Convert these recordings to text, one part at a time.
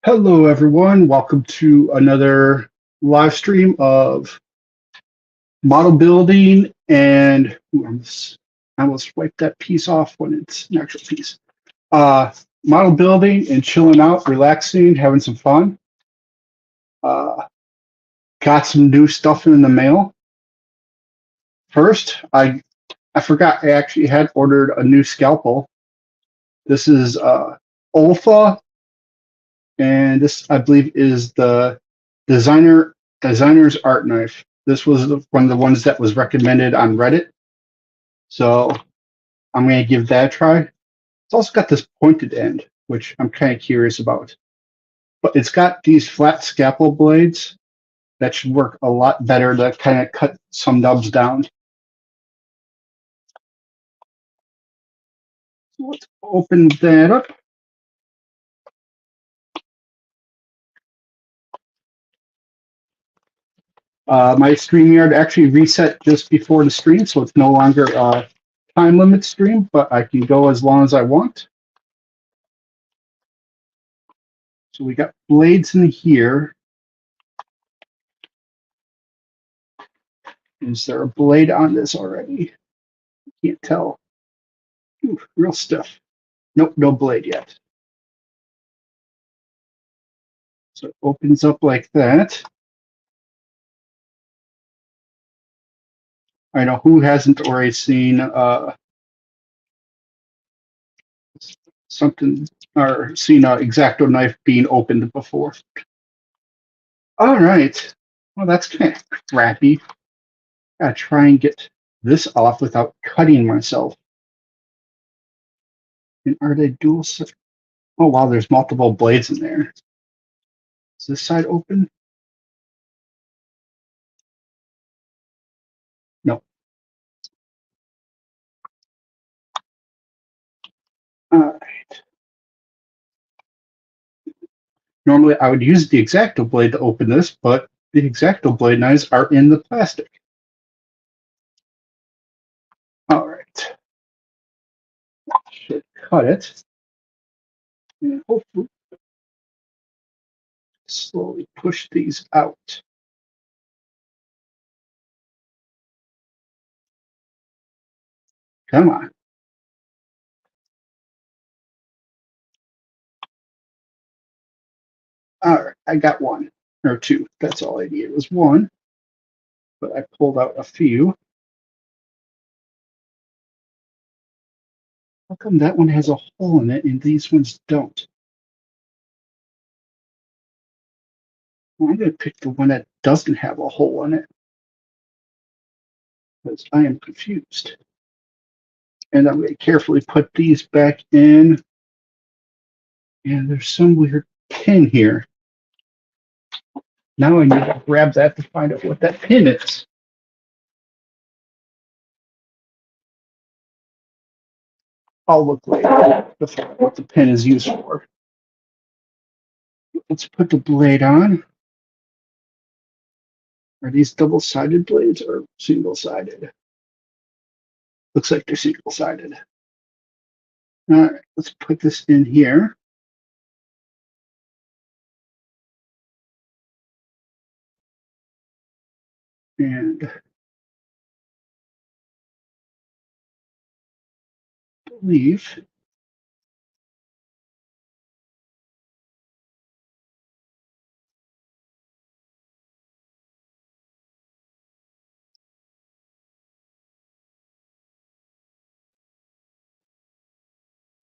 Hello, everyone. Welcome to another live stream of model building and I almost wiped that piece off when it's an actual piece. Uh, Model building and chilling out, relaxing, having some fun. Uh, got some new stuff in the mail. First, I forgot I actually had ordered a new scalpel. This is Olfa, and this I believe is the designer's art knife. This was one of the ones that was recommended on Reddit, so I'm going to give that a try. It's also got this pointed end, which I'm kind of curious about. But it's got these flat scalpel blades that should work a lot better to kind of cut some nubs down. So let's open that up. My StreamYard actually reset just before the stream, so it's no longer a time limit stream, but I can go as long as I want. So we got blades in here. Is there a blade on this already? Can't tell. Ooh, real stiff. Nope, no blade yet. So it opens up like that. I know who hasn't already seen something or seen an X-Acto knife being opened before. All right. Well, that's kind of crappy. Gotta try and get this off without cutting myself. And are they dual? Oh wow, there's multiple blades in there. Is this side open? No. All right. Normally, I would use the X-Acto blade to open this, but the X-Acto blade knives are in the plastic. All right. Should cut it. And hopefully slowly push these out. Come on. All right, I got one or two. That's all I needed was one, but I pulled out a few. How come that one has a hole in it and these ones don't? Well, I'm going to pick the one that doesn't have a hole in it because I am confused. And I'm going to carefully put these back in. And there's some weird pin here. Now I need to grab that to find out what that pin is. I'll look later to find out what the pin is used for. Let's put the blade on. Are these double-sided blades or single-sided? Looks like they're single-sided. All right, let's put this in here. And I believe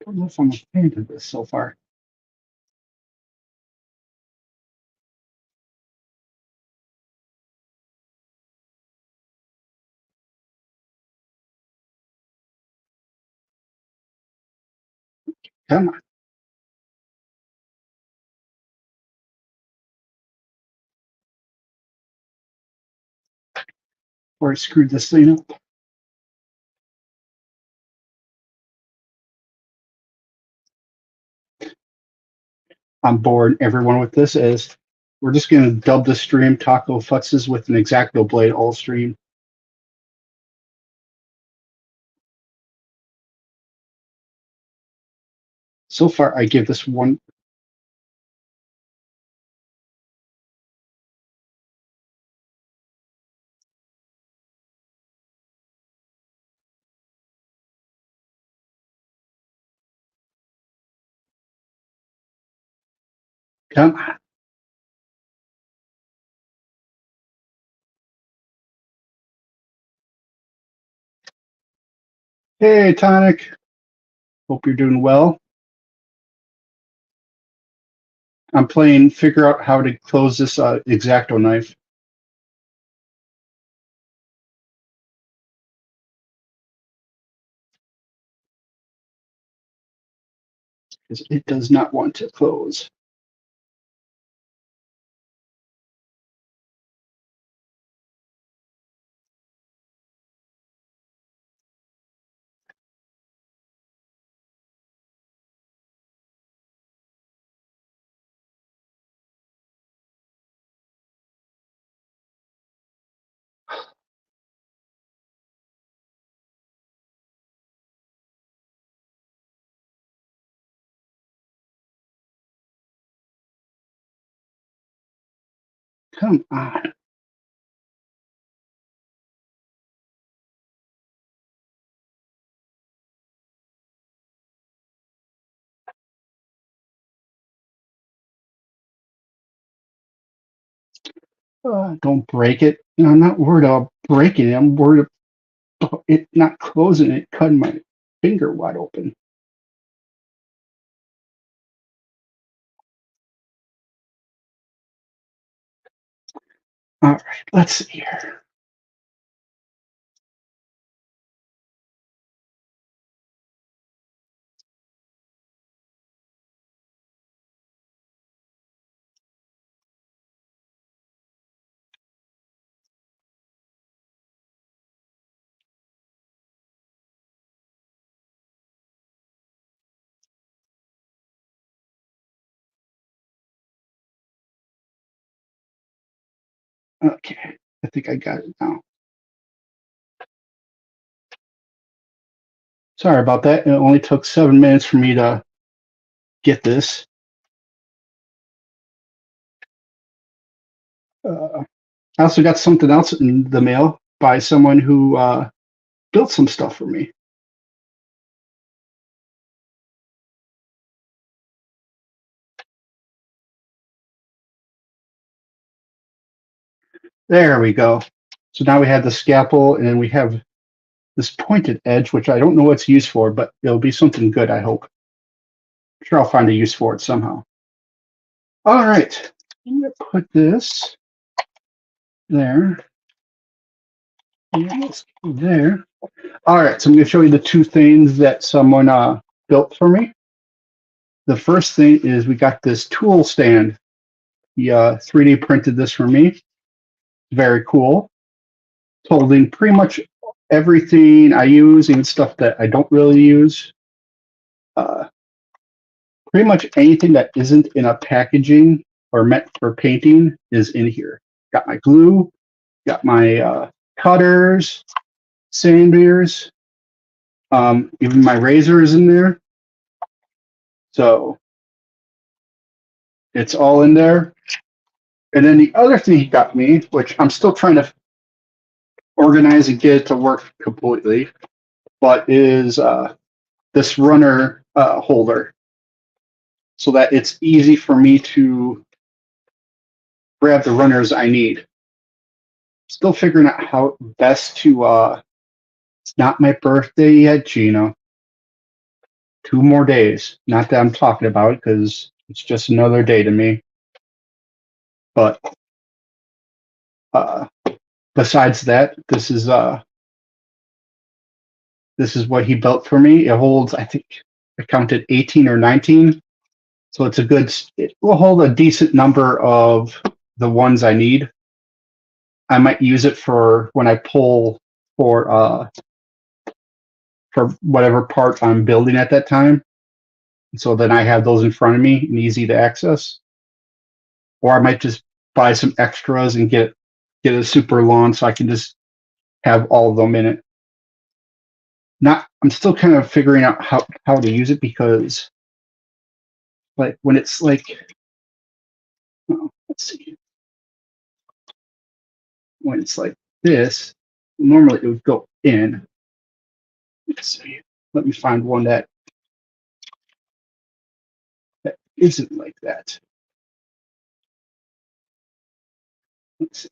I don't know if I'm a fan of this so far. Come on. Or I screwed this thing up. I'm bored. Everyone with this is we're just going to dub the stream Taco Futzes with an X-Acto blade all stream. So far, I give this one. Come on. Hey, Tonic. Hope you're doing well. I'm playing figure out how to close this X-Acto knife. Because it does not want to close. Come on. Don't break it. I'm not worried about breaking it. I'm worried about it not closing it, cutting my finger wide open. All right, let's see here. Okay, I think I got it now. Sorry about that. It only took 7 minutes for me to get this. I also got something else in the mail by someone who built some stuff for me. There we go. So now we have the scalpel and we have this pointed edge, which I don't know what it's used for, but it'll be something good, I hope. I'm sure I'll find a use for it somehow. All right, I'm gonna put this there. Yes, there. All right, so I'm gonna show you the two things that someone built for me. The first thing is we got this tool stand. He 3D printed this for me. Very cool. It's holding pretty much everything I use, even stuff that I don't really use. Uh, Pretty much anything that isn't in a packaging or meant for painting is in here. Got my glue, got my cutters, sanders, even my razor is in there. So it's all in there. And then the other thing he got me, which I'm still trying to organize and get it to work completely, but is this runner holder so that it's easy for me to grab the runners I need. Still figuring out how best to it's not my birthday yet, Gina. 2 more days. Not that I'm talking about it because it's just another day to me. But uh besides that, this is what he built for me. It holds, I think I counted 18 or 19. So it's it will hold a decent number of the ones I need. I might use it for when I pull for whatever part I'm building at that time. So then I have those in front of me and easy to access. Or I might just buy some extras and get a super lawn so I can just have all of them in it. I'm still kind of figuring out how to use it because like when it's like, let's see, when it's like this, normally it would go in. Let's see. Let me find one that isn't like that. Let's see.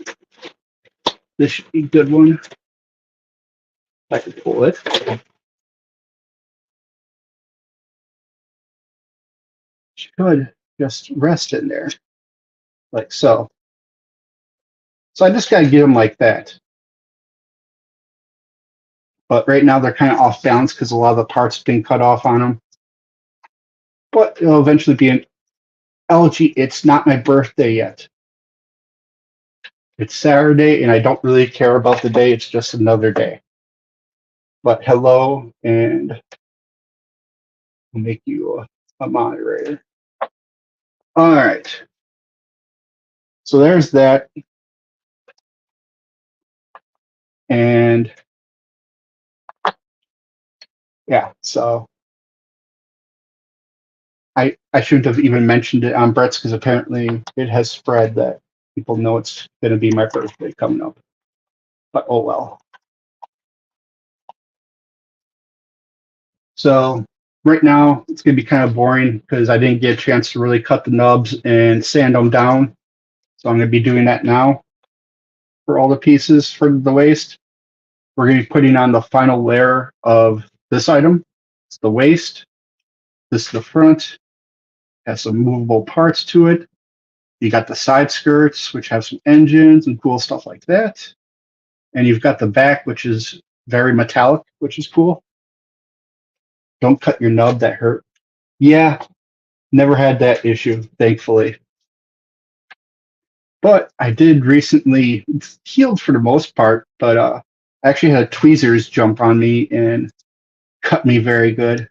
This should be a good one. If I can pull it. Should just rest in there, like so. So I just got to get them like that. But right now they're kind of off balance because a lot of the parts being cut off on them. But it'll eventually be an LG. It's not my birthday yet. It's Saturday, and I don't really care about the day. It's just another day. But hello, and I'll make you a moderator. All right. So there's that. And yeah, so I shouldn't have even mentioned it on Brett's because apparently it has spread that people know it's going to be my birthday coming up. But oh well. So right now it's going to be kind of boring because I didn't get a chance to really cut the nubs and sand them down. So I'm going to be doing that now for all the pieces for the waist. We're going to be putting on the final layer of this item. It's the waist. This is the front. Has some movable parts to it. You got the side skirts, which have some engines and cool stuff like that. And you've got the back, which is very metallic, which is cool. Don't cut your nub, that hurt. Yeah, never had that issue, thankfully. But I did recently, it's healed for the most part, but I actually had tweezers jump on me and cut me very good.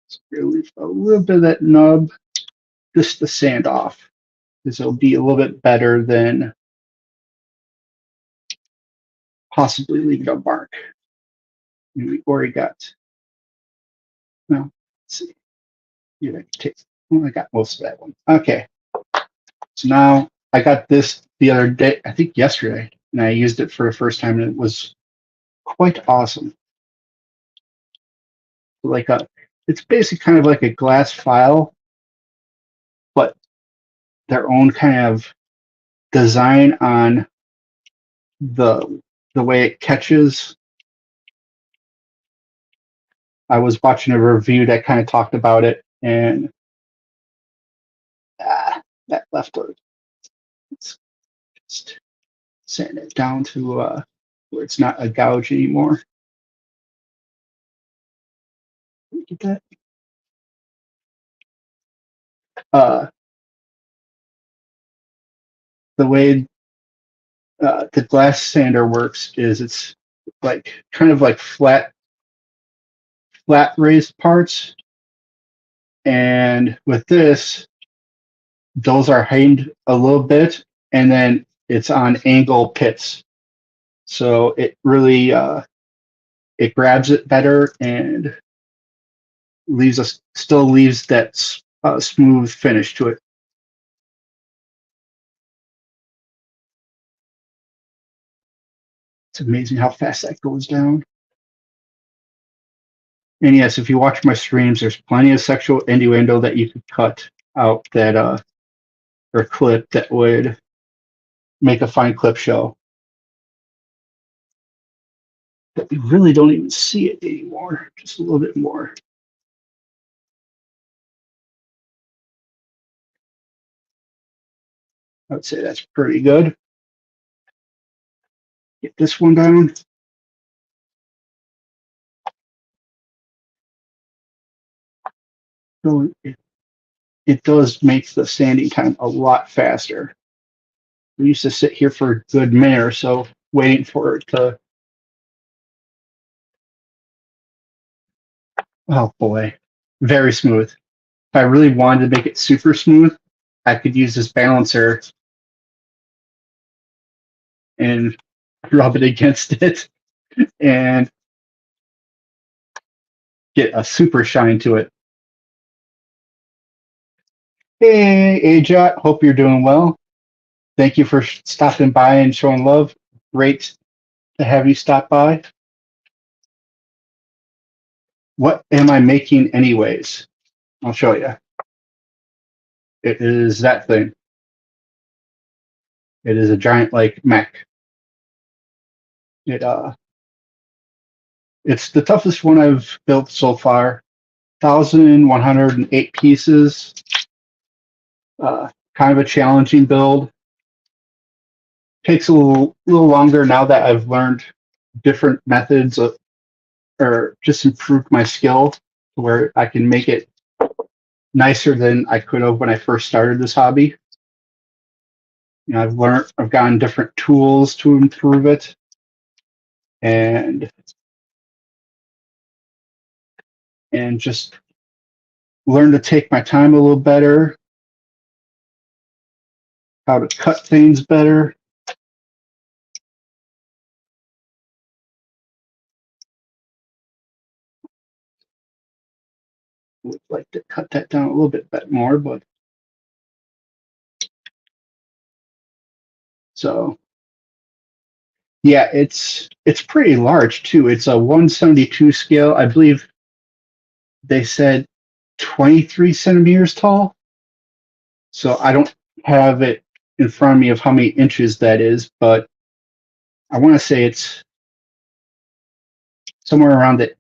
So leave a little bit of that nub just to sand off, because it'll be a little bit better than possibly leaving a mark. And we already got, well, let's see. Yeah, I got most of that one. Okay. So now I got this the other day, I think yesterday, and I used it for the first time, and it was quite awesome. Like it's basically kind of like a glass file, but their own kind of design on the way it catches. I was watching a review that kind of talked about it, and that left a. Let's just sand it down to where it's not a gouge anymore. Get that? The way the glass sander works is it's like kind of like flat raised parts, and with this, those are heightened a little bit, and then it's on angle pits, so it really it grabs it better and still leaves that smooth finish to it. It's amazing how fast that goes down. And yes, if you watch my streams, there's plenty of sexual innuendo that you could cut out that or clip that would make a fine clip show. But we really don't even see it anymore. Just a little bit more. I would say that's pretty good. Get this one down. So it does make the sanding time a lot faster. We used to sit here for a good minute or so waiting for it to. Oh boy, very smooth. If I really wanted to make it super smooth, I could use this balancer and rub it against it and get a super shine to it. Hey, Ajot, hope you're doing well. Thank you for stopping by and showing love. Great to have you stop by. What am I making anyways? I'll show you. It is that thing. It is a giant like mech. It it's the toughest one I've built so far. 1,108 pieces. Kind of a challenging build. Takes a little longer now that I've learned different methods of, or just improved my skill to where I can make it nicer than I could have when I first started this hobby. You know, I've gotten different tools to improve it, and just learn to take my time a little better, how to cut things better. Would like to cut that down a little bit more, but so yeah, it's pretty large too. It's a 172 scale. I believe they said 23 centimeters tall. So I don't have it in front of me of how many inches that is, but I want to say it's somewhere around the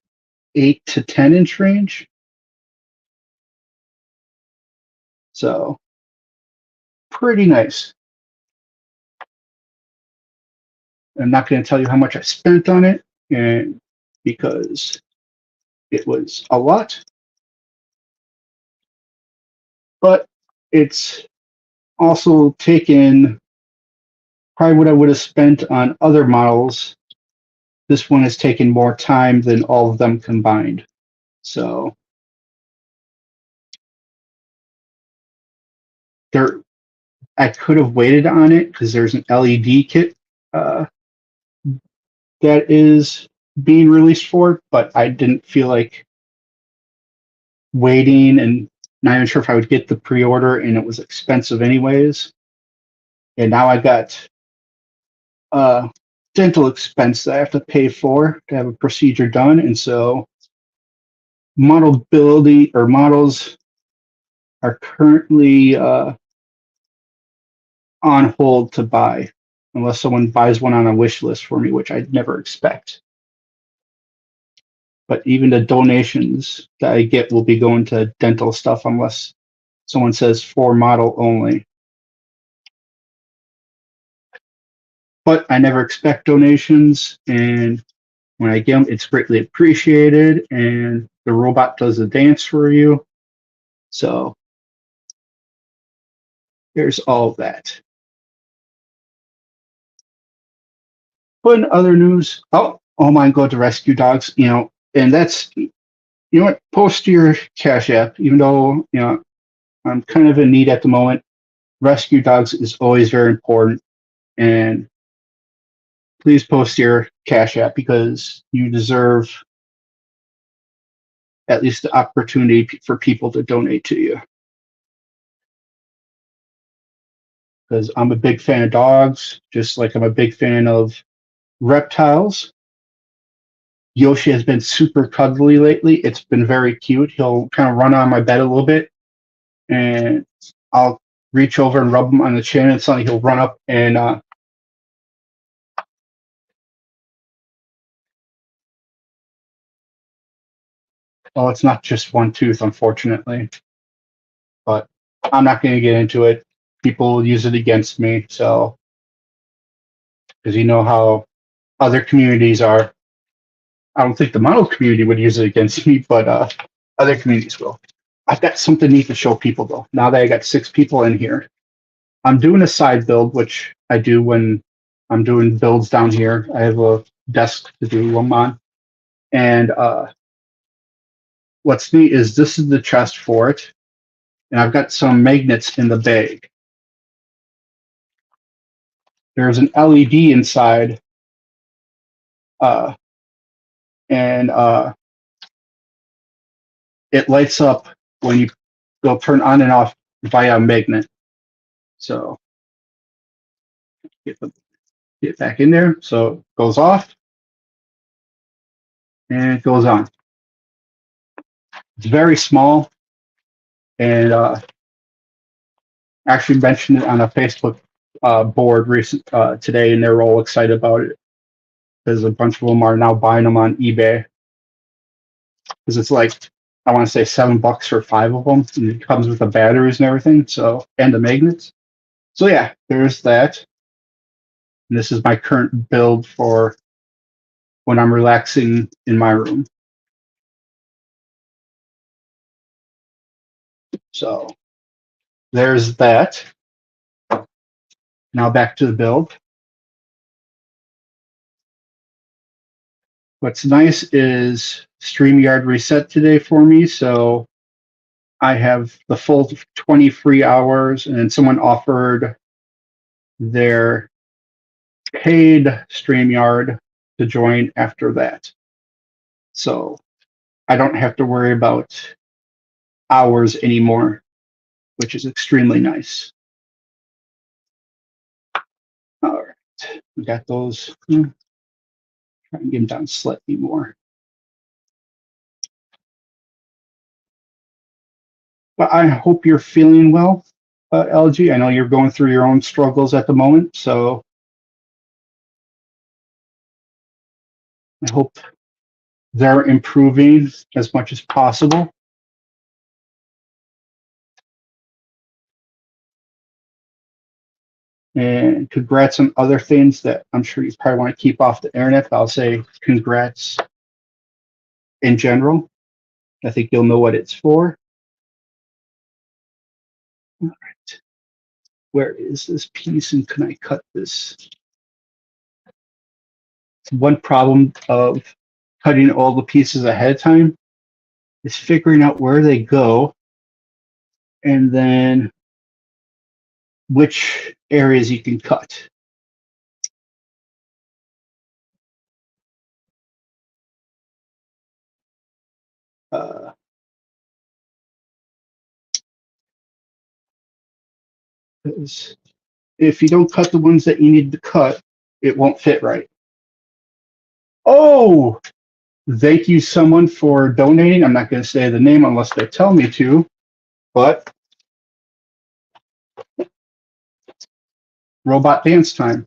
8 to 10 inch range. So pretty nice. I'm not going to tell you how much I spent on it, and because it was a lot, but it's also taken probably what I would have spent on other models. This one has taken more time than all of them combined. So there, I could have waited on it because there's an LED kit uh, that is being released for it, but I didn't feel like waiting, and not even sure if I would get the pre-order, and it was expensive anyways. And now I got dental expense that I have to pay for to have a procedure done, and so models are currently on hold to buy unless someone buys one on a wish list for me, which I'd never expect. But even the donations that I get will be going to dental stuff unless someone says for model only. But I never expect donations, and when I get them, it's greatly appreciated, and the robot does the dance for you. So there's all of that. But in other news, oh my God, to rescue dogs, and that's, what, post your Cash App, even though, I'm kind of in need at the moment. Rescue dogs is always very important, and please post your Cash App because you deserve at least the opportunity for people to donate to you. Because I'm a big fan of dogs, just like I'm a big fan of reptiles. Yoshi has been super cuddly lately. It's been very cute. He'll kind of run on my bed a little bit, and I'll reach over and rub him on the chin, and suddenly he'll run up and well, it's not just one tooth, unfortunately, but I'm not going to get into it. People use it against me, so because you know how other communities are. I don't think the model community would use it against me, but other communities will. I've got something neat to show people though. Now that I got 6 people in here, I'm doing a side build, which I do when I'm doing builds down here. I have a desk to do them on, and what's neat is this is the chest for it, and I've got some magnets in the bag. There's an LED inside, and it lights up when you go turn on and off via a magnet. So get back in there. So it goes off and it goes on. It's very small, and actually mentioned it on a Facebook board today, and they're all excited about it because a bunch of them are now buying them on eBay because it's like I want to say $7 for 5 of them, and it comes with the batteries and everything, so and the magnets. So yeah, there's that. And this is my current build for when I'm relaxing in my room. So there's that. Now back to the build. What's nice is StreamYard reset today for me, so I have the full 20 free hours, and someone offered their paid StreamYard to join after that. So I don't have to worry about hours anymore, which is extremely nice. All right, we got those. Try and get them down slightly more. But I hope you're feeling well, LG. I know you're going through your own struggles at the moment, so I hope they're improving as much as possible. And congrats on other things that I'm sure you probably want to keep off the internet, but I'll say congrats in general. I think you'll know what it's for. All right. Where is this piece and can I cut this? One problem of cutting all the pieces ahead of time is figuring out where they go and then which areas you can cut. Because if you don't cut the ones that you need to cut, it won't fit right. Oh, thank you, someone, for donating. I'm not going to say the name unless they tell me to, but robot dance time.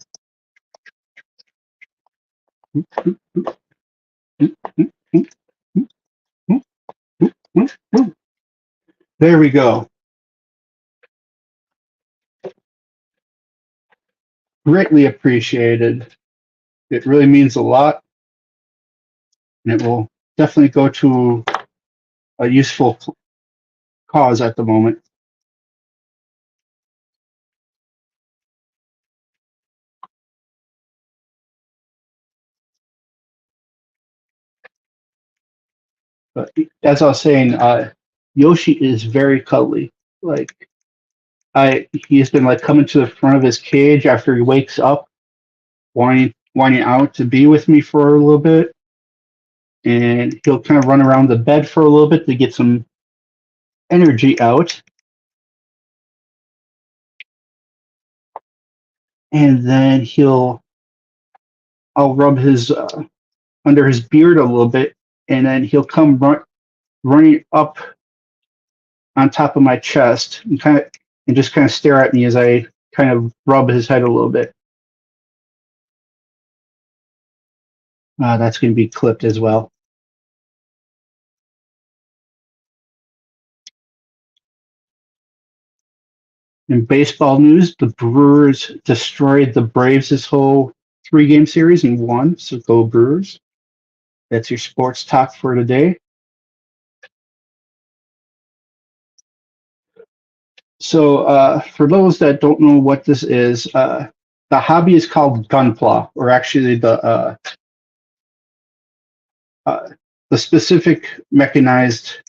There we go. Greatly appreciated. It really means a lot, and it will definitely go to a useful cause at the moment. But as I was saying, Yoshi is very cuddly. Like he's been like coming to the front of his cage after he wakes up, wanting out to be with me for a little bit, and he'll kind of run around the bed for a little bit to get some energy out, and then I'll rub his under his beard a little bit, and then he'll come running up on top of my chest and just kind of stare at me as I kind of rub his head a little bit. That's going to be clipped as well. In baseball news, the Brewers destroyed the Braves this whole 3-game series and won, so go Brewers. That's your sports talk for today. So for those that don't know what this is, the hobby is called Gunpla, or actually the specific mechanized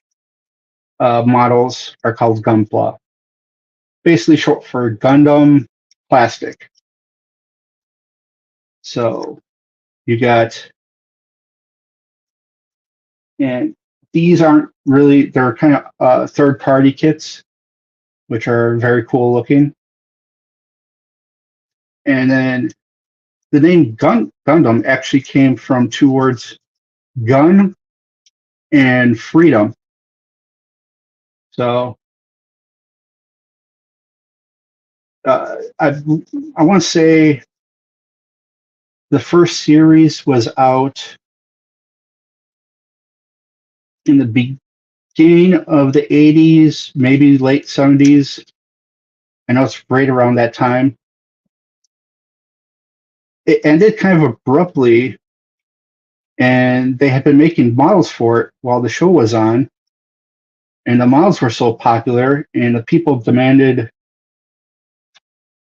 models are called Gunpla. Basically short for Gundam Plastic. So you got, and these aren't really, they're kind of third-party kits, which are very cool looking. And then the name Gundam actually came from 2 words, gun and freedom. So I want to say the first series was out in the beginning of the 80s, maybe late 70s. I know it's right around that time. It ended kind of abruptly, and they had been making models for it while the show was on. And the models were so popular, and the people demanded,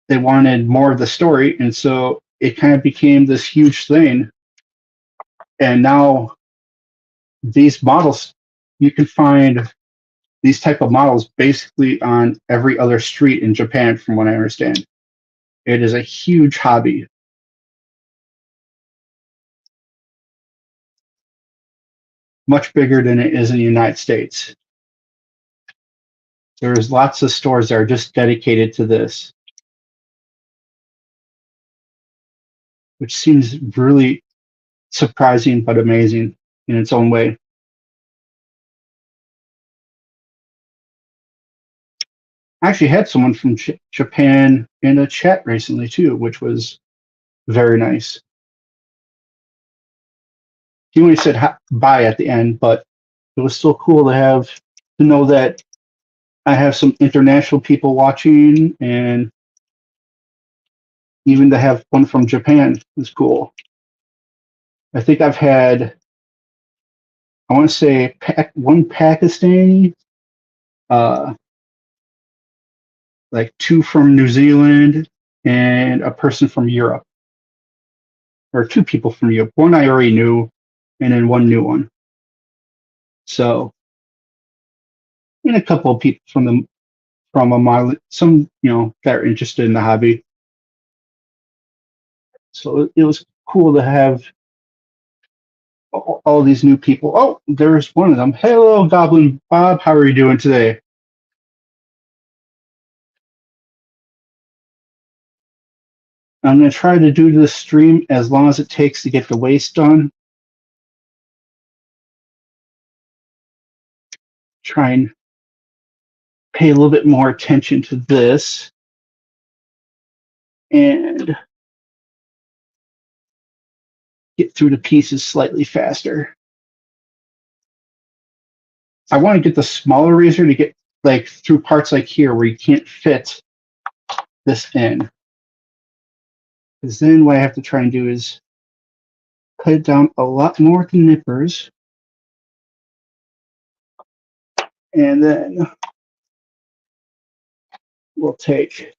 they wanted more of the story. And so it kind of became this huge thing. And now these models, you can find these type of models basically on every other street in Japan, from what I understand. It is a huge hobby. Much bigger than it is in the United States. There's lots of stores that are just dedicated to this, which seems really surprising but amazing in its own way. I actually had someone from Japan in a chat recently too, which was very nice. He only said bye at the end, but it was still cool to know that I have some international people watching, and even to have one from Japan is cool. I think I've had, I want to say, one Pakistani, uh, like two from New Zealand, and a person from Europe, or two people from Europe. One I already knew, and then one new one. So, and a couple of people from a model, some that are interested in the hobby. So it was cool to have all these new people. Oh, there's one of them. Hello, Goblin Bob. How are you doing today? I'm going to try to do this stream as long as it takes to get the waist done. Try and pay a little bit more attention to this. And get through the pieces slightly faster. I want to get the smaller razor to get like through parts like here where you can't fit this in. Because then what I have to try and do is cut it down a lot more to nippers. And then we'll take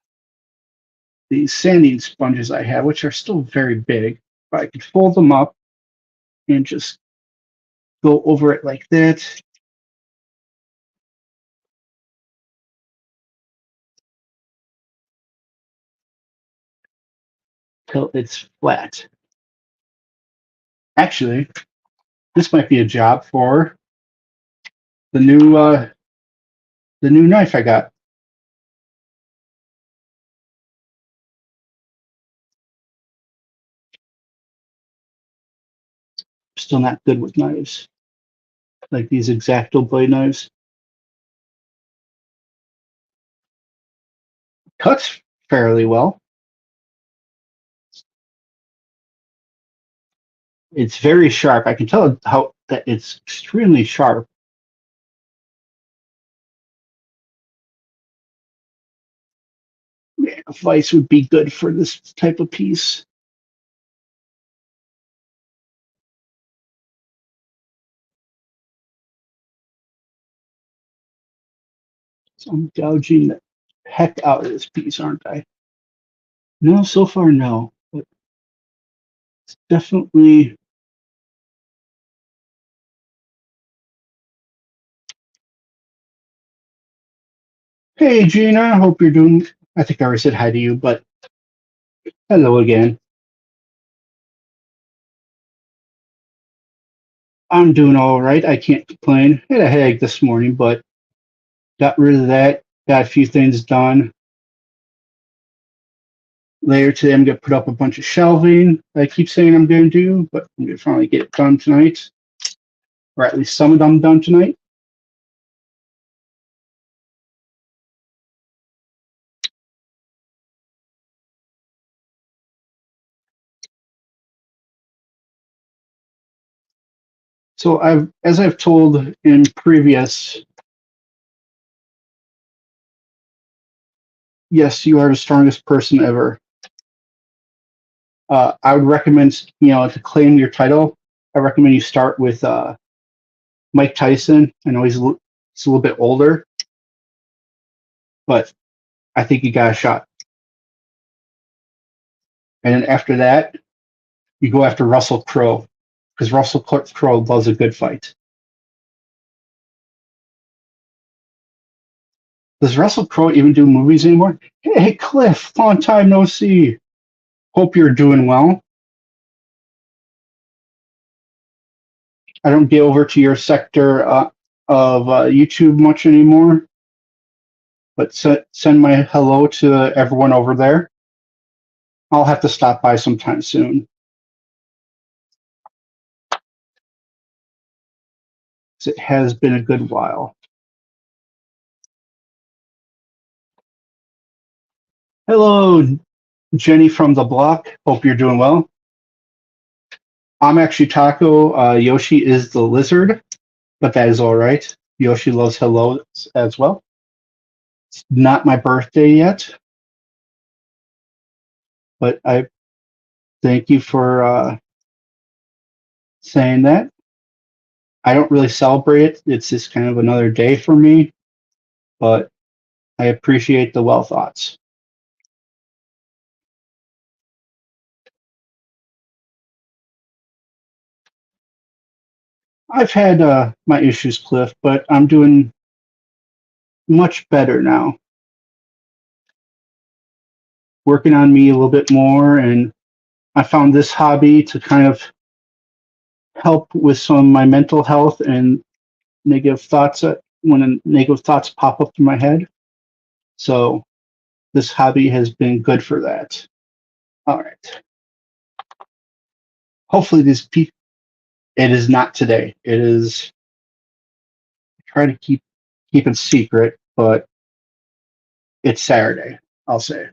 these sanding sponges I have, which are still very big, but I could fold them up and just go over it like that. Till it's flat. Actually, this might be a job for the new knife I got. Still not good with knives, like these X-Acto blade knives. Cuts fairly well. It's very sharp. I can tell that it's extremely sharp. Yeah, vice would be good for this type of piece. So I'm gouging the heck out of this piece, aren't I? No, so far no, but it's definitely. Hey Gina, hope you're doing. I think I already said hi to you, but hello again. I'm doing all right. I can't complain. Had a headache this morning, but got rid of that. Got a few things done. Later today, I'm going to put up a bunch of shelving I keep saying I'm going to do, but I'm going to finally get it done tonight, or at least some of them done tonight. So as I've told in previous, yes, you are the strongest person ever. I would recommend, to claim your title, I recommend you start with Mike Tyson. I know he's a little bit older, but I think you got a shot. And then after that, you go after Russell Crowe, because Russell Crowe loves a good fight. Does Russell Crowe even do movies anymore? Hey, Cliff, long time no see. Hope you're doing well. I don't get over to your sector of YouTube much anymore, but send my hello to everyone over there. I'll have to stop by sometime soon. It has been a good while. Hello, Jenny from the block. Hope you're doing well. I'm actually Taco. Yoshi is the lizard, but that is all right. Yoshi loves hello as well. It's not my birthday yet, but I thank you for saying that. I don't really celebrate it. It's just kind of another day for me, but I appreciate the well thoughts. I've had my issues, Cliff, but I'm doing much better now. Working on me a little bit more, and I found this hobby to kind of help with some of my mental health and negative thoughts when negative thoughts pop up in my head. So this hobby has been good for that. All right. Hopefully these people. It is not today. It is. Try to keep it secret, but it's Saturday. I'll say.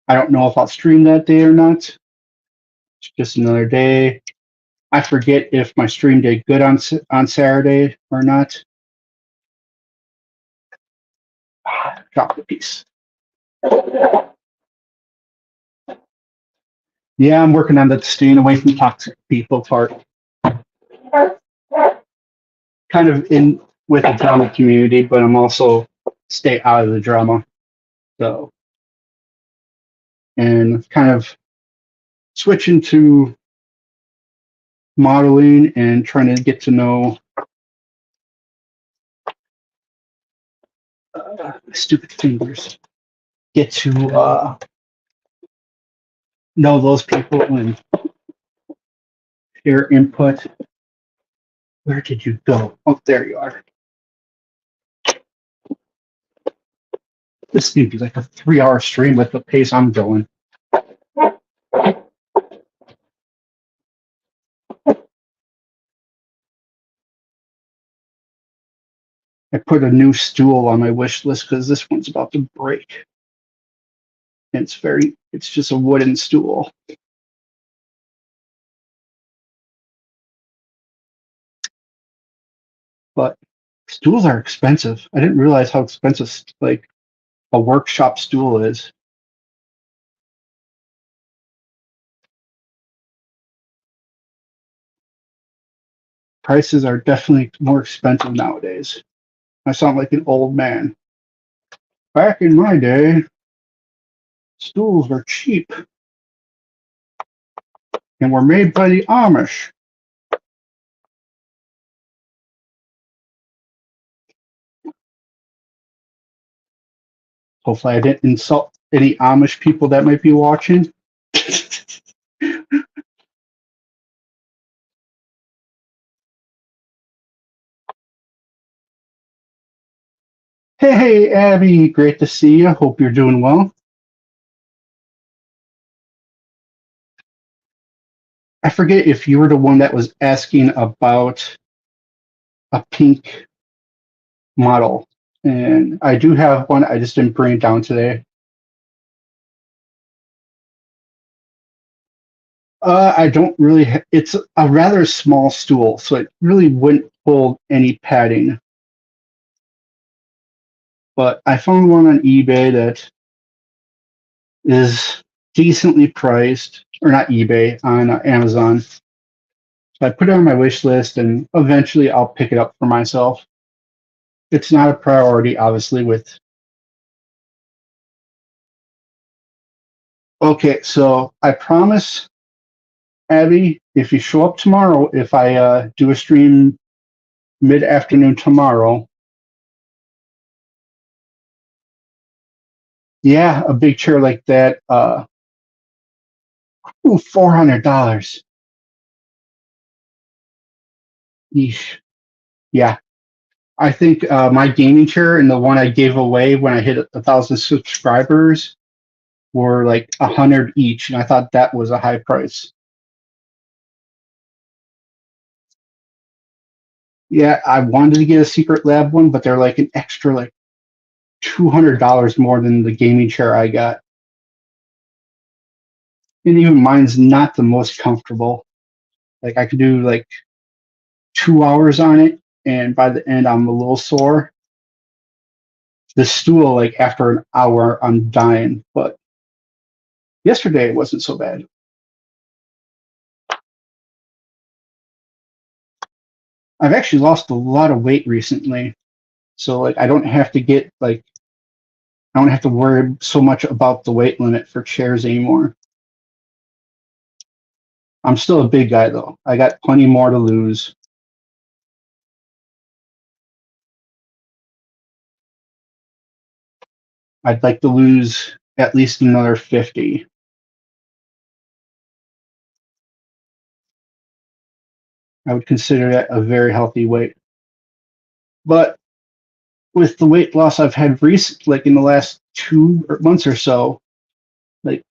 I don't know if I'll stream that day or not. It's just another day. I forget if my stream did good on Saturday or not. Chocolate piece. Yeah, I'm working on that staying away from toxic people part. Kind of in with the drama community, but I'm also stay out of the drama. So, and kind of switching to modeling and trying to get to know stupid fingers. Get to know those people and share input. Where did you go? Oh, there you are. This could be like a 3-hour stream with the pace I'm going. I put a new stool on my wish list because this one's about to break. And it's just a wooden stool. But stools are expensive. I didn't realize how expensive like a workshop stool is. Prices are definitely more expensive nowadays. I sound like an old man. Back in my day, stools were cheap and were made by the Amish. Hopefully, I didn't insult any Amish people that might be watching. Hey, Abby, great to see you. Hope you're doing well. I forget if you were the one that was asking about a pink model. And I do have one. I just didn't bring it down today. I don't really. It's a rather small stool, so it really wouldn't hold any padding. But I found one on eBay that is decently priced, or not eBay, on Amazon. So I put it on my wish list, and eventually I'll pick it up for myself. It's not a priority, obviously. With okay, so I promise, Abby, if you show up tomorrow, if I do a stream mid-afternoon tomorrow, yeah, a big chair like that. Ooh, $400. Yeesh. Yeah, I think my gaming chair and the one I gave away when I hit 1,000 subscribers were like 100 each, and I thought that was a high price. Yeah, I wanted to get a Secret Lab one, but they're like an extra like $200 more than the gaming chair I got, and even mine's not the most comfortable. Like I could do like 2 hours on it, and by the end I'm a little sore. The stool, like after an hour, I'm dying. But yesterday it wasn't so bad. I've actually lost a lot of weight recently, so like I don't have to get like I don't have to worry so much about the weight limit for chairs anymore. I'm still a big guy though. I got plenty more to lose. I'd like to lose at least another 50. I would consider that a very healthy weight. But with the weight loss I've had recent, like in the last 2 months or so, like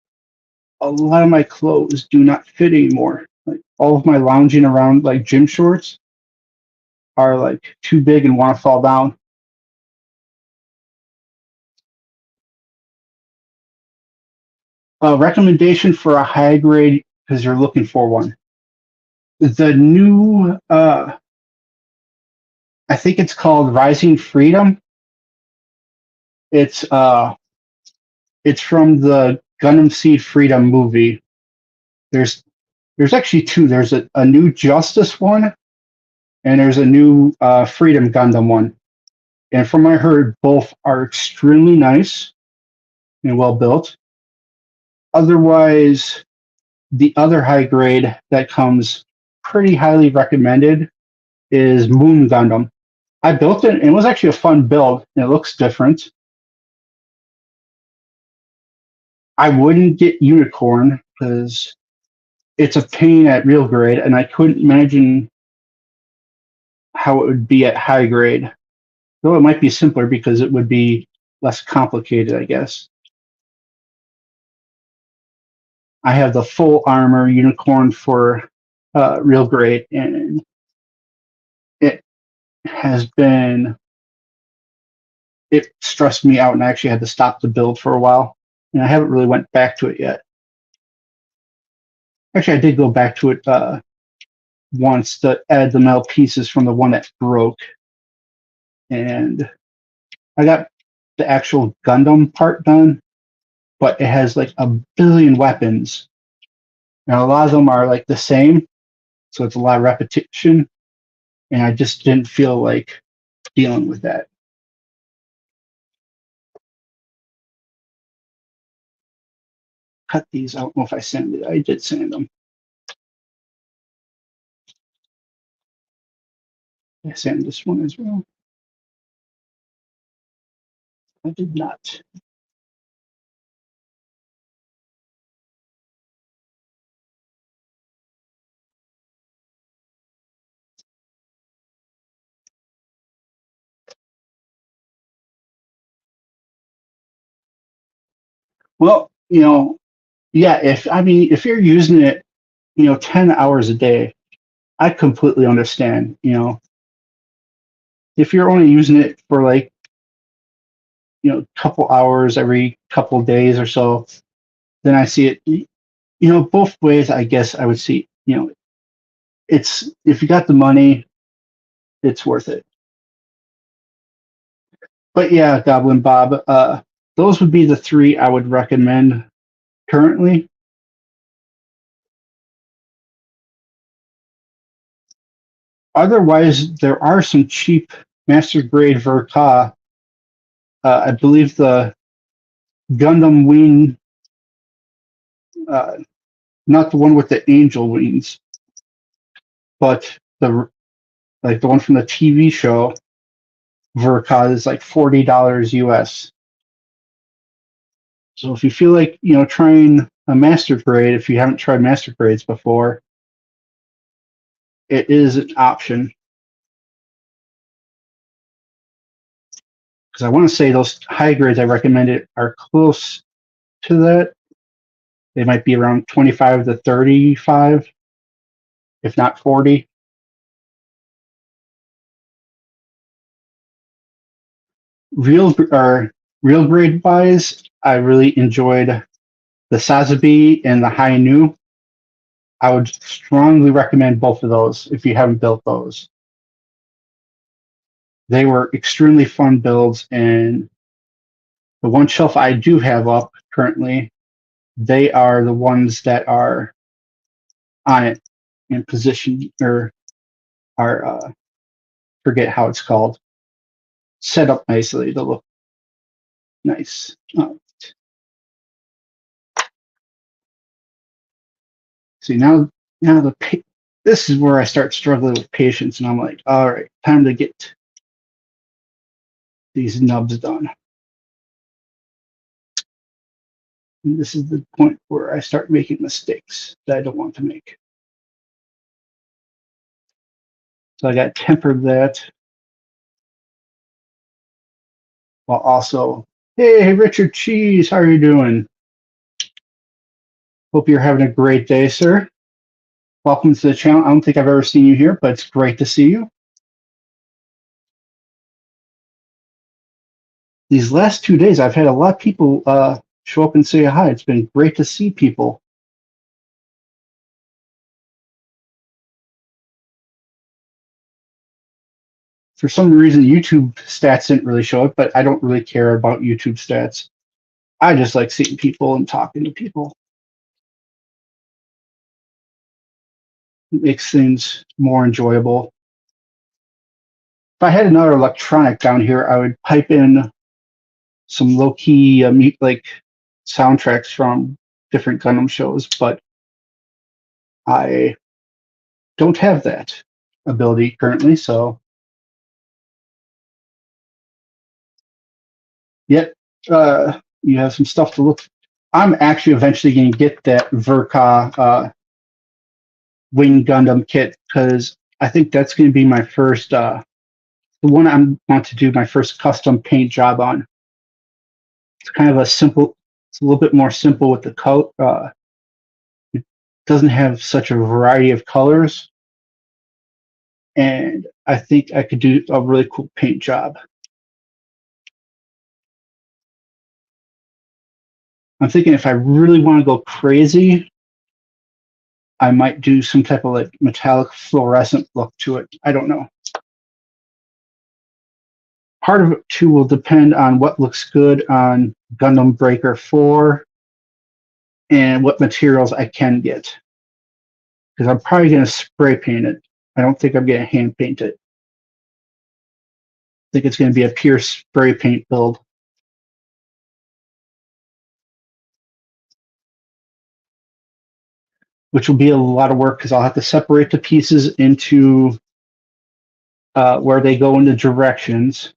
a lot of my clothes do not fit anymore. Like all of my lounging around like gym shorts are like too big and want to fall down. A recommendation for a high grade because you're looking for one. The new, I think it's called Rising Freedom. It's uh, it's from the Gundam Seed Freedom movie. There's there's actually two. There's a new Justice one, and there's a new Freedom Gundam one. And from what I heard, both are extremely nice and well built. Otherwise, the other high grade that comes pretty highly recommended is Moon Gundam. I built it, and it was actually a fun build, and it looks different. I wouldn't get Unicorn because it's a pain at real grade, and I couldn't imagine how it would be at high grade. Though it might be simpler because it would be less complicated, I guess. I have the full armor Unicorn for real grade, and it has been it stressed me out, and I actually had to stop the build for a while, and I haven't really went back to it yet. Actually, I did go back to it once to add the metal pieces from the one that broke, and I got the actual Gundam part done, but it has like a billion weapons, and a lot of them are like the same, so it's a lot of repetition, and I just didn't feel like dealing with that. Cut these. I don't know if I sent it. I did send them. I sent this one as well. I did not. Well, yeah. If you're using it, 10 hours a day, I completely understand. If you're only using it for like a couple hours every couple days or so, then I see it. both ways, I guess I would see, it's, if you got the money, it's worth it. But yeah, Goblin Bob, those would be the three I would recommend currently. Otherwise, there are some cheap master grade Verka. I believe the Gundam Wing, uh, not the one with the angel wings, but the one from the TV show Verka is like $40 US. So if you feel like trying a master grade, if you haven't tried master grades before, it is an option. Because I want to say those high grades I recommended are close to that. They might be around 25 to 35, if not 40. Real grade wise, I really enjoyed the Sazabi and the Hainu. I would strongly recommend both of those if you haven't built those. They were extremely fun builds, and the one shelf I do have up currently, they are the ones that are on it in position, or are forget how it's called, set up nicely to look nice. See, now this is where I start struggling with patience, and I'm like, all right, time to get these nubs done. And this is the point where I start making mistakes that I don't want to make. So I got tempered that, while also, hey, Richard Cheese, how are you doing? Hope you're having a great day, sir. Welcome to the channel. I don't think I've ever seen you here, but it's great to see you. These last 2 days, I've had a lot of people show up and say hi. It's been great to see people. For some reason, YouTube stats didn't really show it, but I don't really care about YouTube stats. I just like seeing people and talking to people. It makes things more enjoyable. If I had another electronic down here, I would pipe in some low-key like soundtracks from different Gundam shows, but I don't have that ability currently, so yet you have some stuff to look. I'm actually eventually going to get that Verka Wing Gundam kit, because I think that's going to be my first, the one I want to do my first custom paint job on. It's kind of a simple, it's a little bit more simple with the coat. It doesn't have such a variety of colors, and I think I could do a really cool paint job. I'm thinking if I really want to go crazy, I might do some type of like metallic fluorescent look to it. I don't know. Part of it too will depend on what looks good on Gundam Breaker 4 and what materials I can get. Because I'm probably going to spray paint it. I don't think I'm going to hand paint it. I think it's going to be a pure spray paint build. Which will be a lot of work because I'll have to separate the pieces into where they go into directions.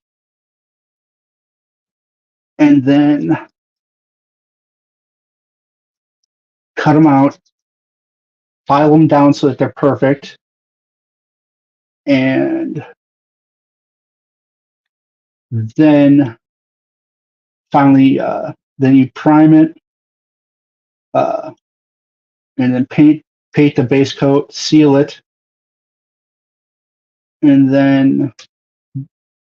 And then cut them out, file them down so that they're perfect, and then finally, then you prime it, and then paint the base coat, seal it, and then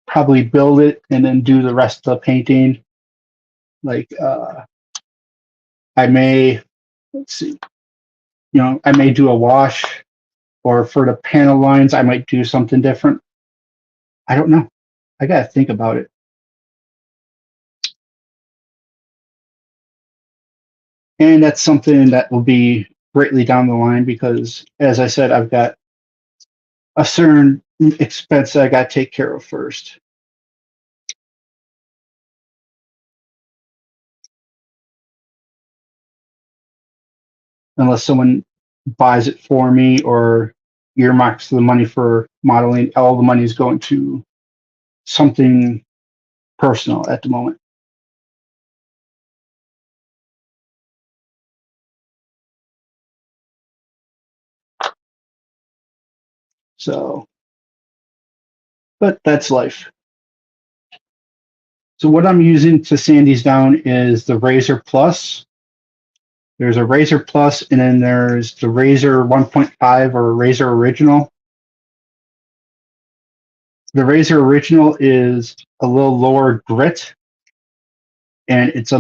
probably build it, and then do the rest of the painting. Like I may, let's see, I may do a wash, or for the panel lines, I might do something different. I don't know. I got to think about it. And that's something that will be greatly down the line because, as I said, I've got a certain expense that I got to take care of first. Unless someone buys it for me or earmarks the money for modeling, all the money is going to something personal at the moment. So, but that's life. So what I'm using to sand these down is the Razor Plus. There's a Razor Plus, and then there's the Razor 1.5 or Razor Original. The Razor Original is a little lower grit, and it's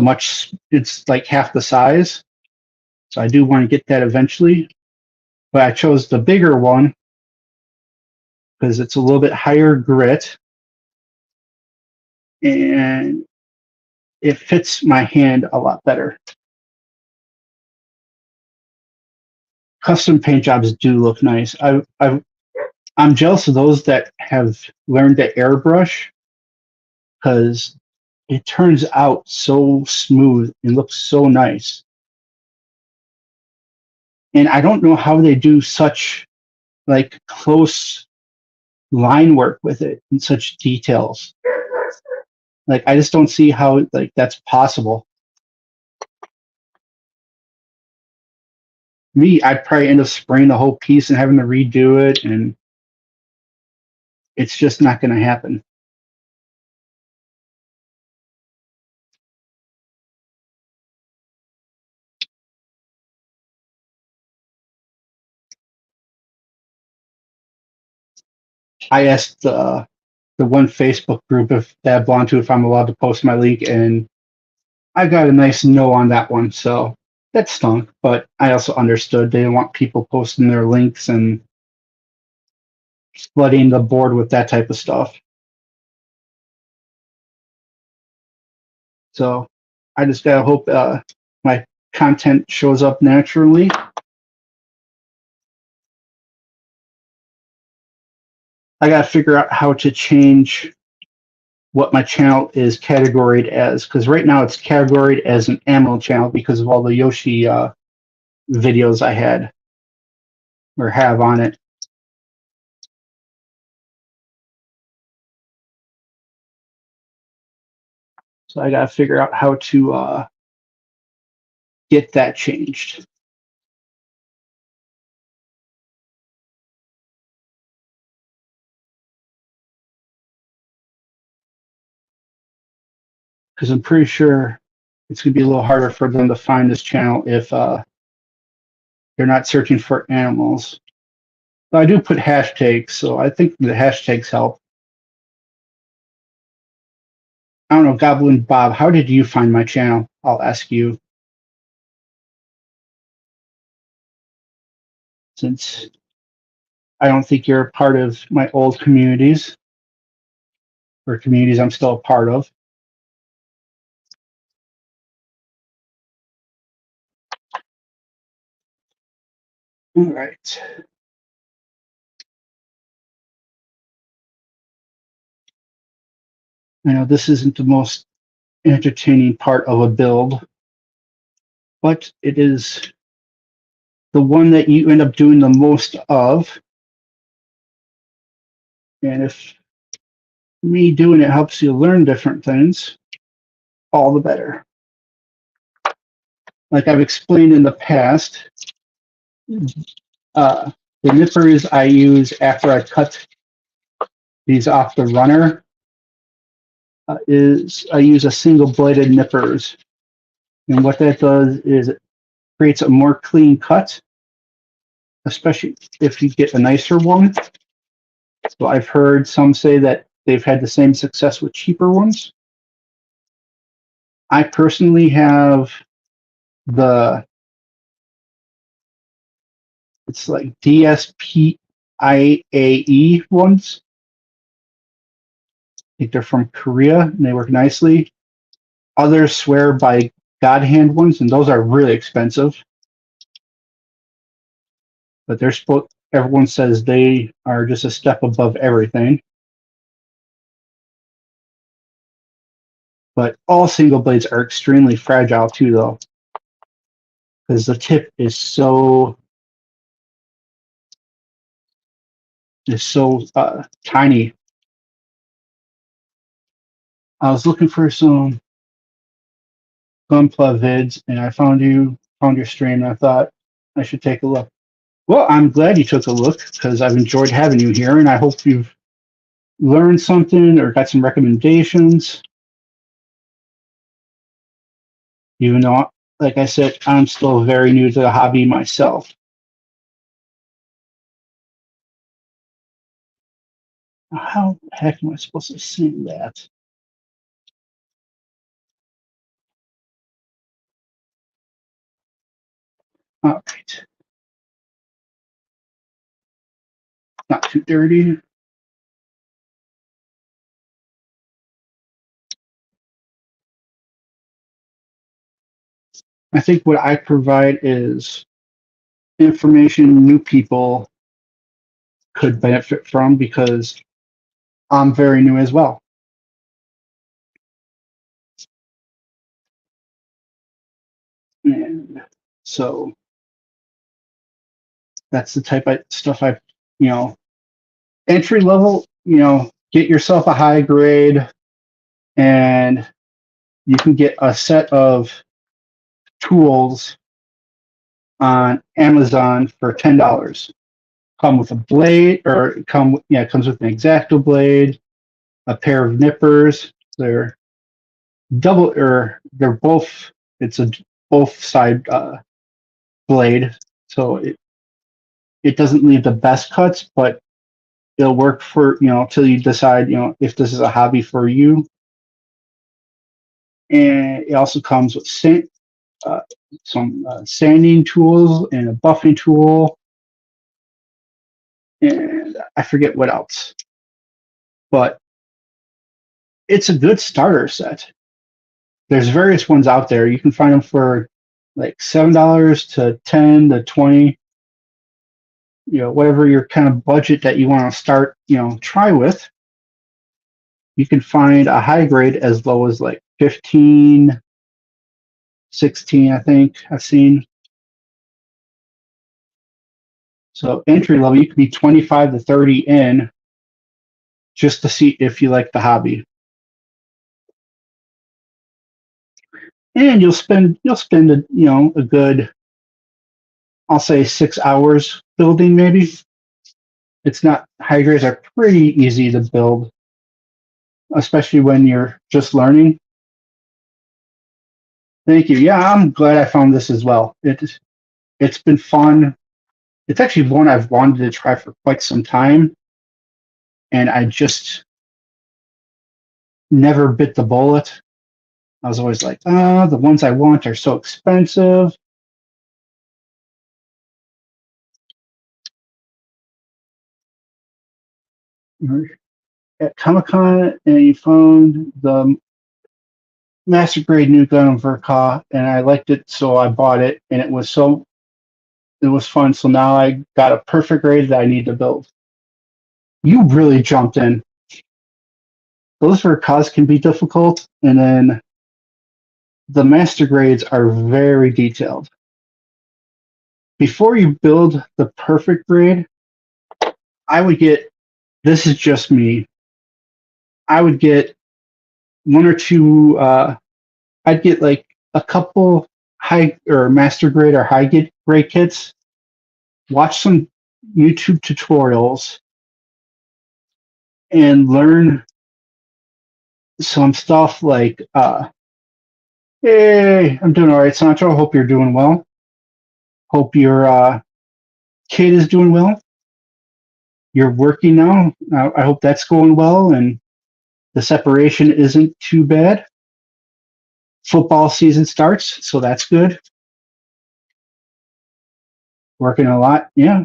like half the size. So I do want to get that eventually, but I chose the bigger one because it's a little bit higher grit, and it fits my hand a lot better. Custom paint jobs do look nice. I'm jealous of those that have learned to airbrush because it turns out so smooth and looks so nice. And I don't know how they do such like close line work with it in such details. Like I just don't see how like that's possible. Me, I'd probably end up spraying the whole piece and having to redo it, and it's just not going to happen. I asked the one Facebook group if that I belong to if I'm allowed to post my link, and I got a nice no on that one. So that stunk, but I also understood they didn't want people posting their links and flooding the board with that type of stuff. So I just gotta hope my content shows up naturally. I gotta figure out how to change what my channel is categorized as, because right now it's categorized as an animal channel because of all the Yoshi videos I had or have on it. So I gotta figure out how to get that changed. Because I'm pretty sure it's gonna be a little harder for them to find this channel if they're not searching for animals. But I do put hashtags, so I think the hashtags help. I don't know, Goblin Bob, how did you find my channel? I'll ask you. Since I don't think you're a part of my old communities or communities I'm still a part of. All right. I know this isn't the most entertaining part of a build, but it is the one that you end up doing the most of. And if me doing it helps you learn different things, all the better. Like I've explained in the past, the nippers I use after I cut these off the runner is I use a single bladed nippers. And what that does is it creates a more clean cut, especially if you get a nicer one. So I've heard some say that they've had the same success with cheaper ones. I personally have the It's like DSPIAE ones. I think they're from Korea and they work nicely. Others swear by God hand ones, and those are really expensive. But they're supposed. Everyone says they are just a step above everything. But all single blades are extremely fragile too, though, because the tip is so tiny. I was looking for some Gunpla vids, and I found your stream, and I thought I should take a look. Well, I'm glad you took a look because I've enjoyed having you here, and I hope you've learned something or got some recommendations. Even though, like I said, I'm still very new to the hobby myself. How the heck am I supposed to sing that? All right. Not too dirty. I think what I provide is information new people could benefit from because I'm very new as well. And so that's the type of stuff entry level, get yourself a high grade and you can get a set of tools on Amazon for $10. Come with a blade, or it comes with an X-Acto blade, a pair of nippers. They're double, or they're both. It's a both side blade, so it doesn't leave the best cuts, but it'll work for till you decide if this is a hobby for you. And it also comes with some sanding tools and a buffing tool, and I forget what else. But it's a good starter set. There's various ones out there. You can find them for like $7 to $10 to $20. Whatever your kind of budget that you want to start, try with. You can find a high grade as low as like 15, 16, I think I've seen. So entry level, you could be 25 to 30 in just to see if you like the hobby. And you'll spend a good, I'll say 6 hours building maybe. It's not, high grades are pretty easy to build, especially when you're just learning. Thank you. Yeah, I'm glad I found this as well. It's been fun. It's actually one I've wanted to try for quite some time, and I just never bit the bullet. I was always like, the ones I want are so expensive. At Comic-Con, and you found the Master Grade new gun of Verka, and I liked it, so I bought it, and it was fun. So now I got a perfect grade that I need to build. You really jumped in. Those Verkas can be difficult, and then the Master Grades are very detailed. Before you build the perfect grade, I would get, this is just me, I would get one or two, I'd get like a couple high or master grade or high grade kits, watch some YouTube tutorials, and learn some stuff like, hey, I'm doing all right, Sancho. Hope you're doing well. Hope your kid is doing well. You're working now. I hope that's going well, and the separation isn't too bad. Football season starts, so that's good. Working a lot, yeah.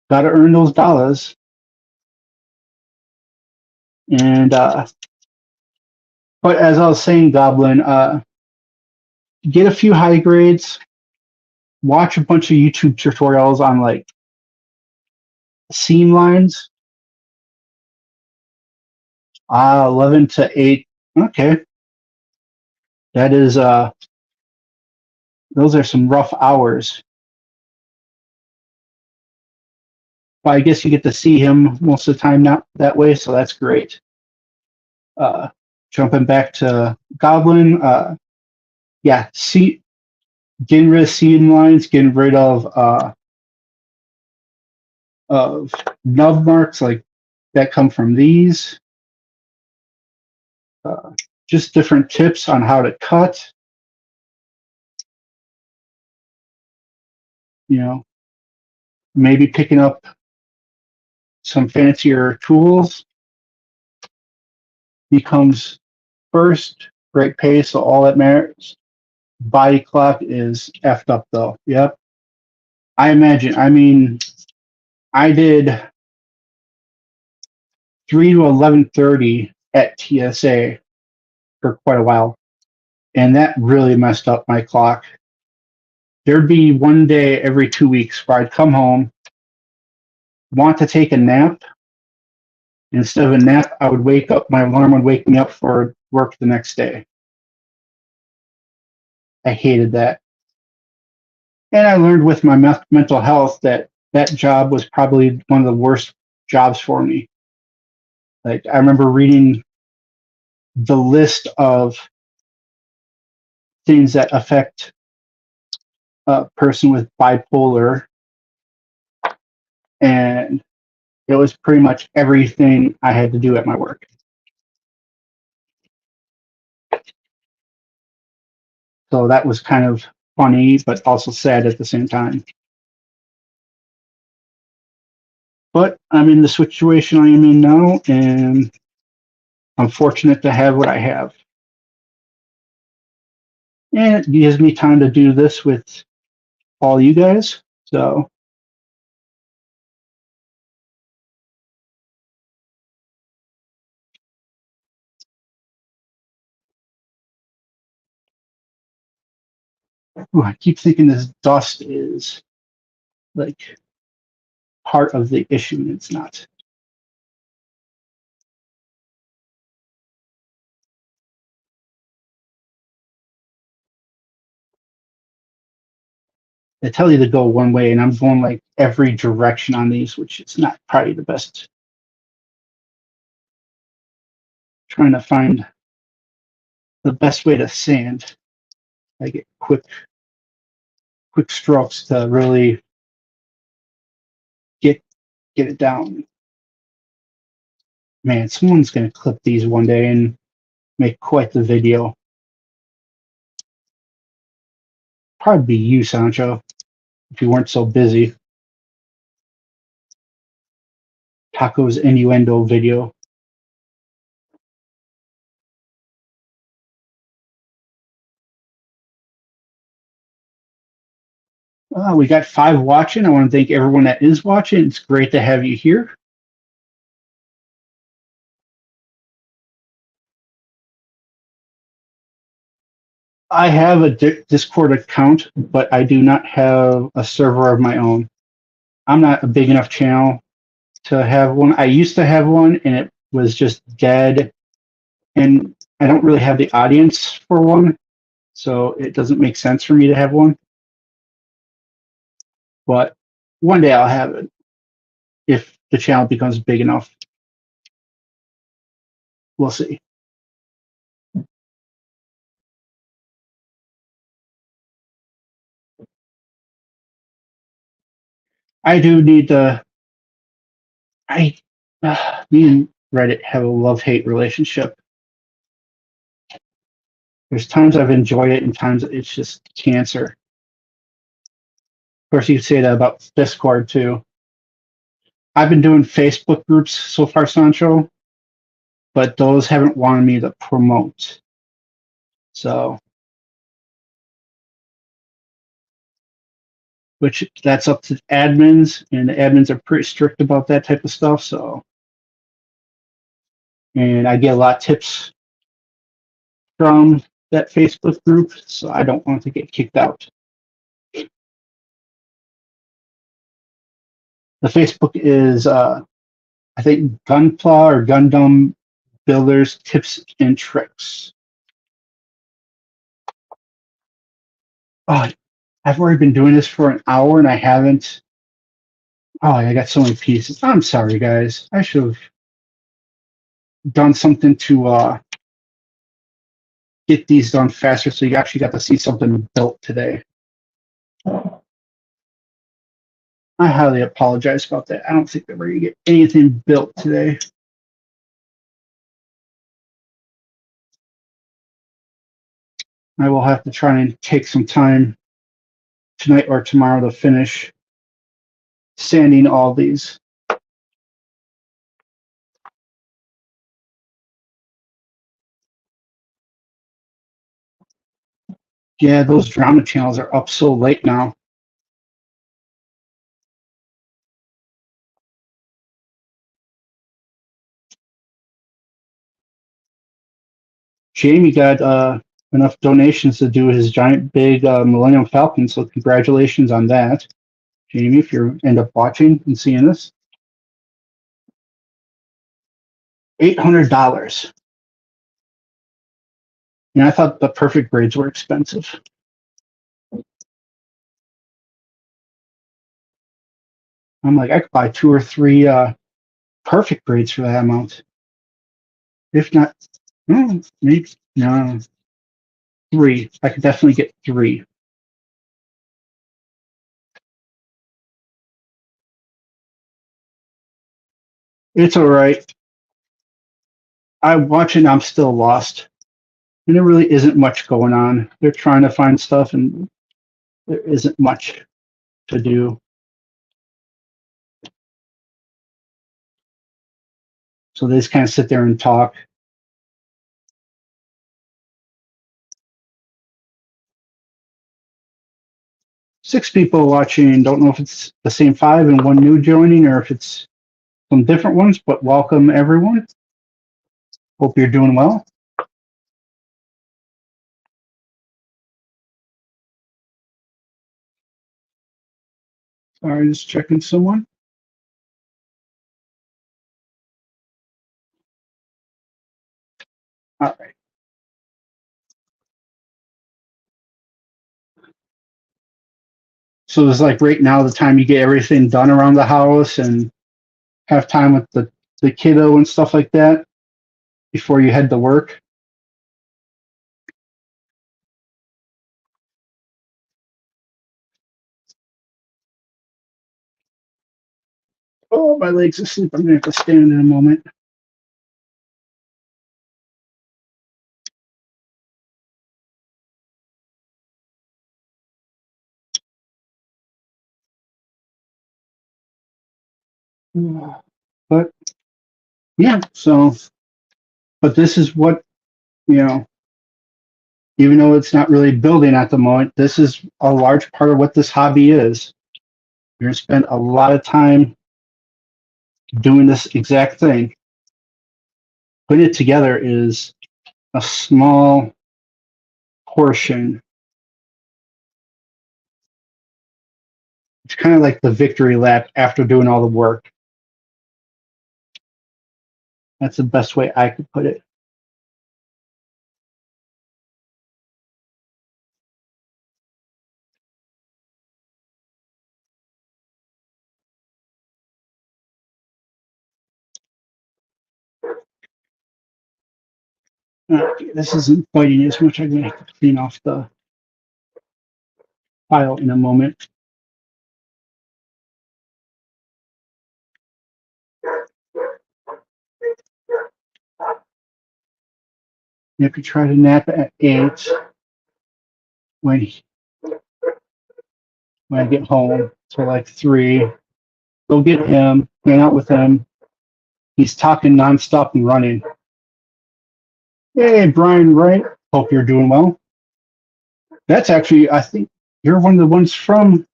Got to earn those dollars. And but as I was saying, Goblin, get a few high grades. Watch a bunch of YouTube tutorials on like seam lines. 11 to 8. Okay, that is those are some rough hours. But I guess you get to see him most of the time not that way, so that's great. Jumping back to Goblin, yeah, getting rid of seam lines, getting rid of nub marks like that come from these. Just different tips on how to cut. You know, maybe picking up some fancier tools becomes first. Great pay, so all that matters. Body clock is effed up though. Yep. I imagine. I mean, I did 3 to 11:30 at TSA for quite a while, and that really messed up my clock. There'd be one day every 2 weeks where I'd come home, want to take a nap. Instead of a nap, I would wake up, my alarm would wake me up for work the next day. I hated that. And I learned with my mental health that that job was probably one of the worst jobs for me. Like, I remember reading the list of things that affect a person with bipolar, and it was pretty much everything I had to do at my work. So that was kind of funny, but also sad at the same time. But I'm in the situation I am in now, and I'm fortunate to have what I have. And it gives me time to do this with all you guys. So I keep thinking this dust is like part of the issue, and it's not. They tell you to go one way, and I'm going like every direction on these, which is not probably the best. Trying to find the best way to sand. I get quick strokes to really get it down. Man, someone's gonna clip these one day and make quite the video. Probably be you, Sancho, if you weren't so busy. Taco's innuendo video. We got 5 watching. I want to thank everyone that is watching. It's great to have you here. I have a Discord account, but I do not have a server of my own. I'm not a big enough channel to have one. I used to have one, and it was just dead. And I don't really have the audience for one, so it doesn't make sense for me to have one. But one day I'll have it if the channel becomes big enough. We'll see. I do need to. Me and Reddit have a love-hate relationship. There's times I've enjoyed it, and times it's just cancer. Of course, you could say that about Discord too. I've been doing Facebook groups so far, Sancho, but those haven't wanted me to promote. So which that's up to admins, and the admins are pretty strict about that type of stuff. So, and I get a lot of tips from that Facebook group, so I don't want to get kicked out. The Facebook is, I think, Gunpla or Gundam Builders Tips and Tricks. Oh, I've already been doing this for an hour and I haven't. Oh, I got so many pieces. I'm sorry, guys. I should have done something to get these done faster so you actually got to see something built today. I highly apologize about that. I don't think that we're going to get anything built today. I will have to try and take some time tonight or tomorrow to finish sanding all these. Yeah, those drama channels are up so late now. Jamie got enough donations to do his giant big Millennium Falcon, so congratulations on that. Jamie, if you end up watching and seeing this. $800. And I thought the perfect grades were expensive. I'm like, I could buy 2 or 3 perfect grades for that amount. If not, maybe, no, 3. I could definitely get 3. It's all right. I watch it and I'm still lost. And there really isn't much going on. They're trying to find stuff and there isn't much to do. So they just kind of sit there and talk. Six people watching. Don't know if it's the same 5 and 1 new joining or if it's some different ones, but welcome everyone. Hope you're doing well. Sorry, just checking someone. All right. So it's like right now the time you get everything done around the house and have time with the kiddo and stuff like that before you head to work. Oh, my leg's asleep. I'm gonna have to stand in a moment. But yeah, so, but this is what, you know, even though it's not really building at the moment, this is a large part of what this hobby is. You're gonna spend a lot of time doing this exact thing. Putting it together is a small portion. It's kind of like the victory lap after doing all the work. That's the best way I could put it. Okay, this isn't biting as much. I'm going to have to clean off the file in a moment. If you try to nap at 8 when I get home, so like 3, go get him, hang out with him. He's talking nonstop and running. Hey, Brian Wright. Hope you're doing well. That's actually, I think you're one of the ones from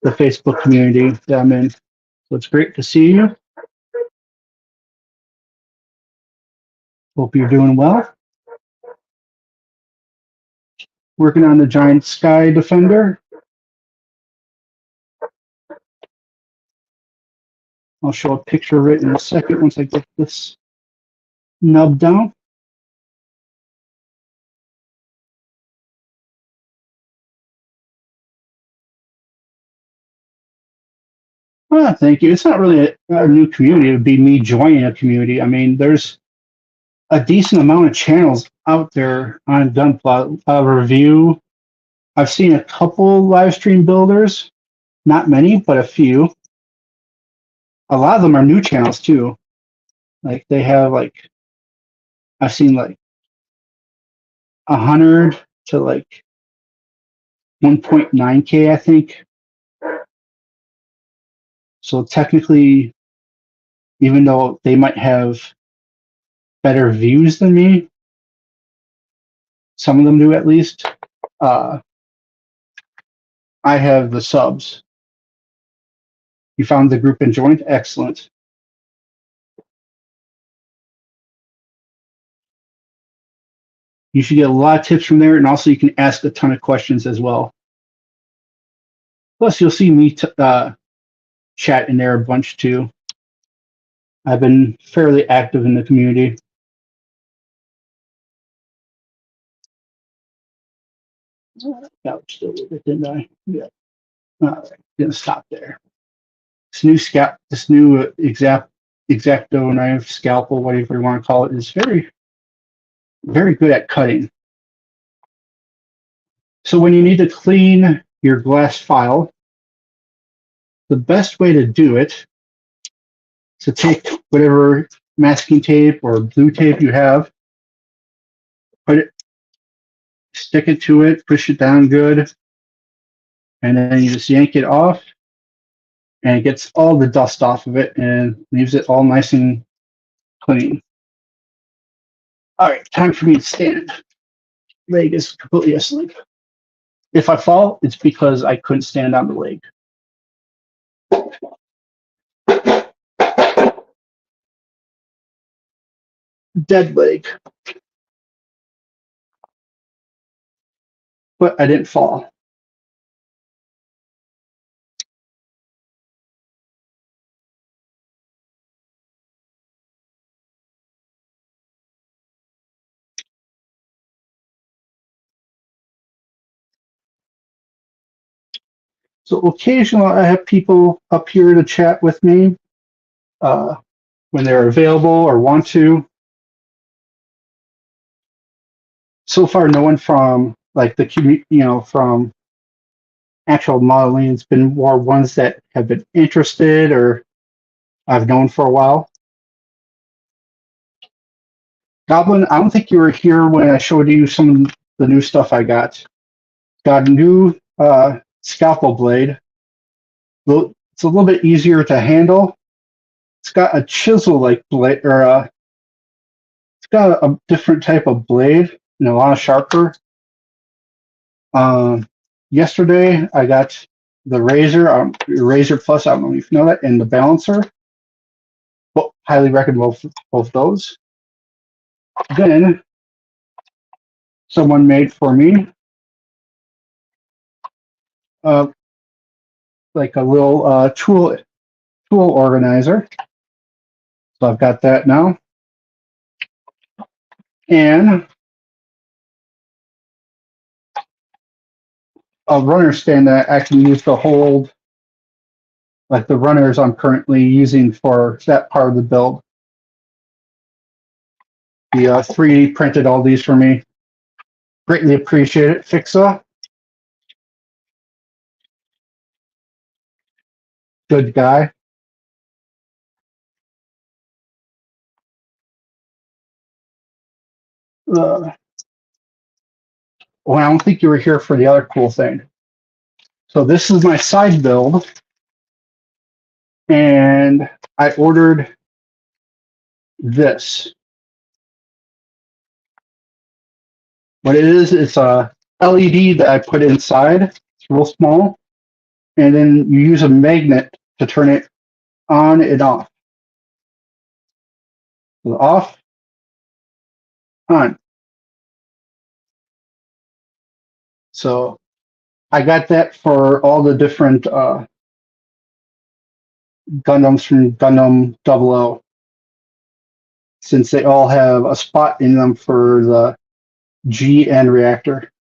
the Facebook community that I'm in. So it's great to see you. Hope you're doing well. Working on the Giant Sky Defender. I'll show a picture of it in a second once I get this nub down. Thank you. It's not really a new community. It would be me joining a community. I mean, there's a decent amount of channels out there on Gunpla review. I've seen a couple live stream builders, not many, but a few. A lot of them are new channels too. Like they have like, I've seen like 100 to like 1.9K, I think. So technically, even though they might have better views than me, some of them do at least, I have the subs. You found the group and joined? Excellent. You should get a lot of tips from there, and also you can ask a ton of questions as well. Plus, you'll see me chat in there a bunch too. I've been fairly active in the community. Got still with it, didn't I? Yeah. All right, gonna stop there. This new X-Acto knife, scalpel, whatever you want to call it, is very, very good at cutting. So when you need to clean your glass file, the best way to do it is to take whatever masking tape or blue tape you have, stick it to it, push it down good, and then you just yank it off, and it gets all the dust off of it and leaves it all nice and clean. All right, time for me to stand. Leg is completely asleep. If I fall, it's because I couldn't stand on the leg. Dead leg. But I didn't fall. So occasionally I have people up here to chat with me when they're available or want to. So far, no one from like the community, from actual modeling. It's been more ones that have been interested or I've known for a while. Goblin, I don't think you were here when I showed you some of the new stuff I got. Got a new scalpel blade. It's a little bit easier to handle. It's got a chisel-like blade, or it's got a different type of blade and a lot sharper. Yesterday, I got the Razor, Razor Plus, I don't know if you know that, and the Balancer. Well, highly recommend both those. Then, someone made for me like a little tool organizer. So I've got that now. And a runner stand that I can use to hold like the runners I'm currently using for that part of the build. The 3D printed all these for me. Greatly appreciate it, Fixa. Good guy. Well, I don't think you were here for the other cool thing. So this is my side build, and I ordered this. What it is, it's a LED that I put inside. It's real small. and then you use a magnet to turn it on and off. So off, on. So I got that for all the different Gundams from Gundam 00, since they all have a spot in them for the GN reactor.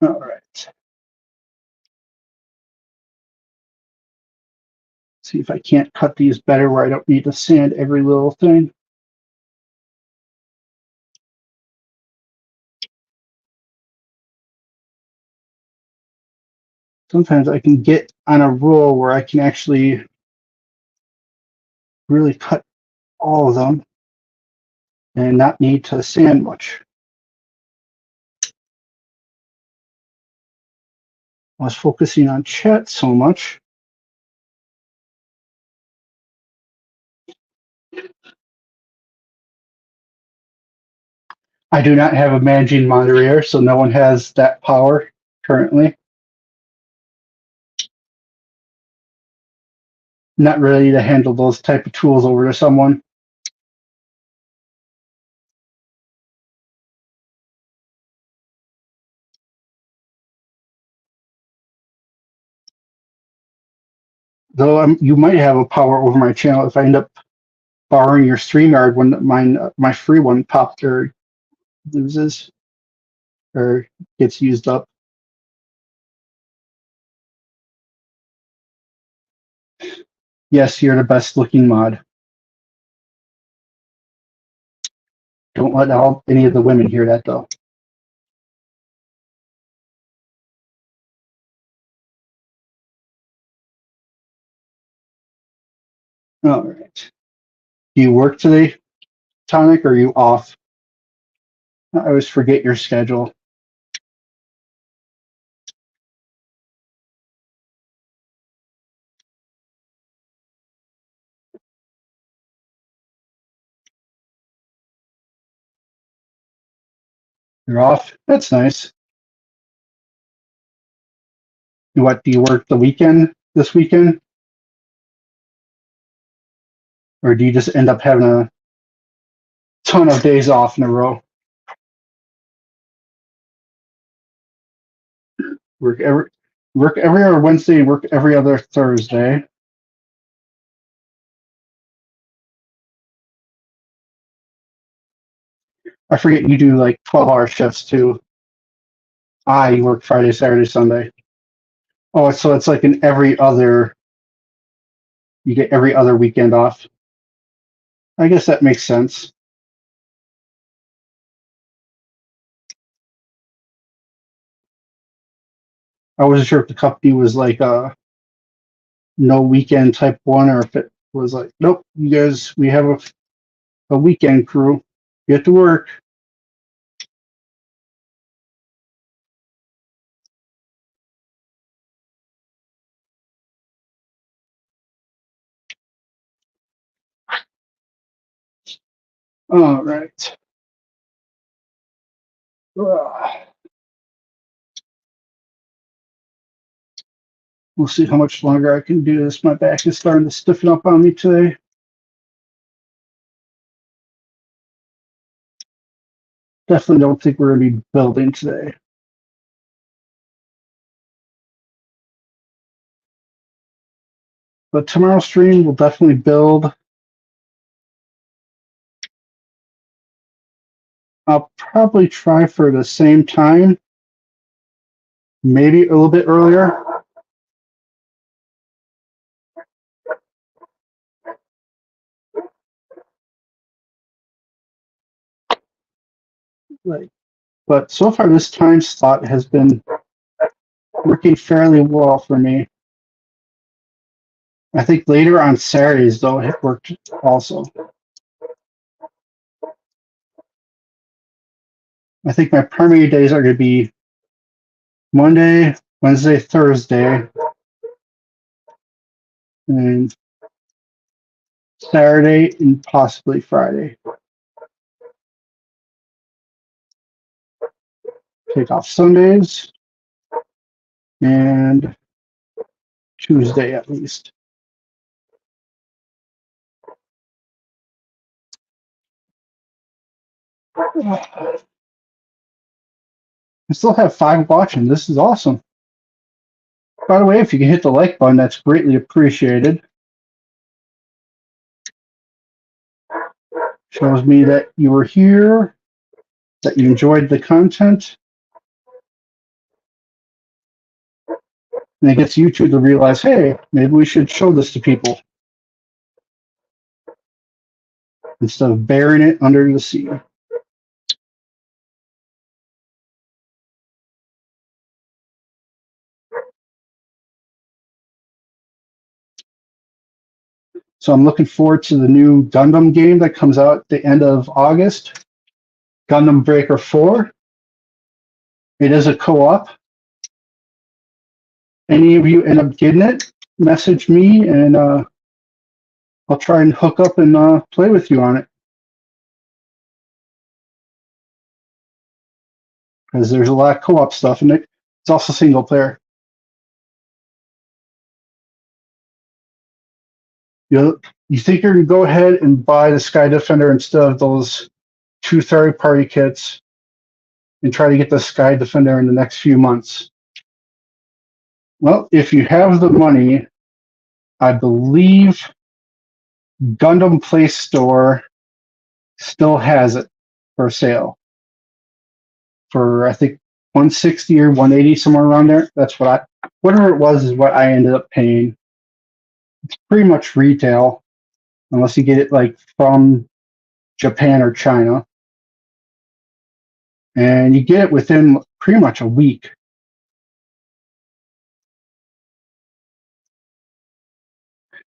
All right. See if I can't cut these better where I don't need to sand every little thing. Sometimes I can get on a roll where I can actually really cut all of them and not need to sand much. I was focusing on chat so much. I do not have a managing moderator, so no one has that power currently. Not ready to handle those type of tools over to someone. Though you might have a power over my channel if I end up borrowing your StreamYard when my free one pops or loses or gets used up. Yes, you're the best looking mod. Don't let any of the women hear that though. All right. Do you work today, Tonic, or are you off? I always forget your schedule. You're off? That's nice. What, do you work the weekend this weekend? Or do you just end up having a ton of days off in a row? Work every other Wednesday, work every other Thursday. I forget you do like 12-hour shifts too. You work Friday, Saturday, Sunday. Oh, so it's like you get every other weekend off. I guess that makes sense. I wasn't sure if the company was like no weekend type one, or if it was like, nope, you guys, we have a weekend crew. Get to work. All right. We'll see how much longer I can do this. My back is starting to stiffen up on me today. Definitely don't think we're going to be building today. But tomorrow's stream will definitely build. I'll probably try for the same time, maybe a little bit earlier. But so far, this time slot has been working fairly well for me. I think later on Saturdays, though, it worked also. I think my primary days are going to be Monday, Wednesday, Thursday, and Saturday, and possibly Friday. take off Sundays and Tuesday at least. I still have 5 watching. This is awesome. By the way, if you can hit the like button, that's greatly appreciated. Shows me that you were here, that you enjoyed the content. And it gets YouTube to realize, hey, maybe we should show this to people instead of burying it under the sea. So I'm looking forward to the new Gundam game that comes out at the end of August, Gundam Breaker 4. It is a co-op. Any of you end up getting it, message me and I'll try and hook up and play with you on it. Because there's a lot of co-op stuff in it. It's also single player. You think you're going to go ahead and buy the Sky Defender instead of those 2 third-party kits and try to get the Sky Defender in the next few months. Well, if you have the money, I believe Gundam Play Store still has it for sale for, I think, 160 or 180, somewhere around there. That's what whatever it was is what I ended up paying. It's pretty much retail, unless you get it like from Japan or China. And you get it within pretty much a week.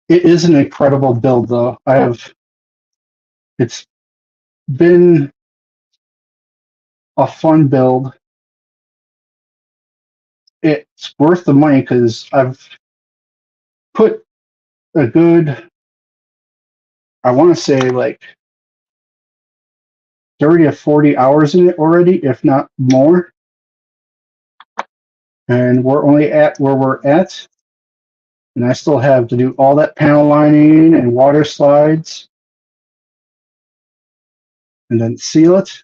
It is an incredible build, though. It's been a fun build. It's worth the money because I've put a good, I want to say like 30 to 40 hours in it already, if not more. And we're only at where we're at. And I still have to do all that panel lining and water slides. And then seal it.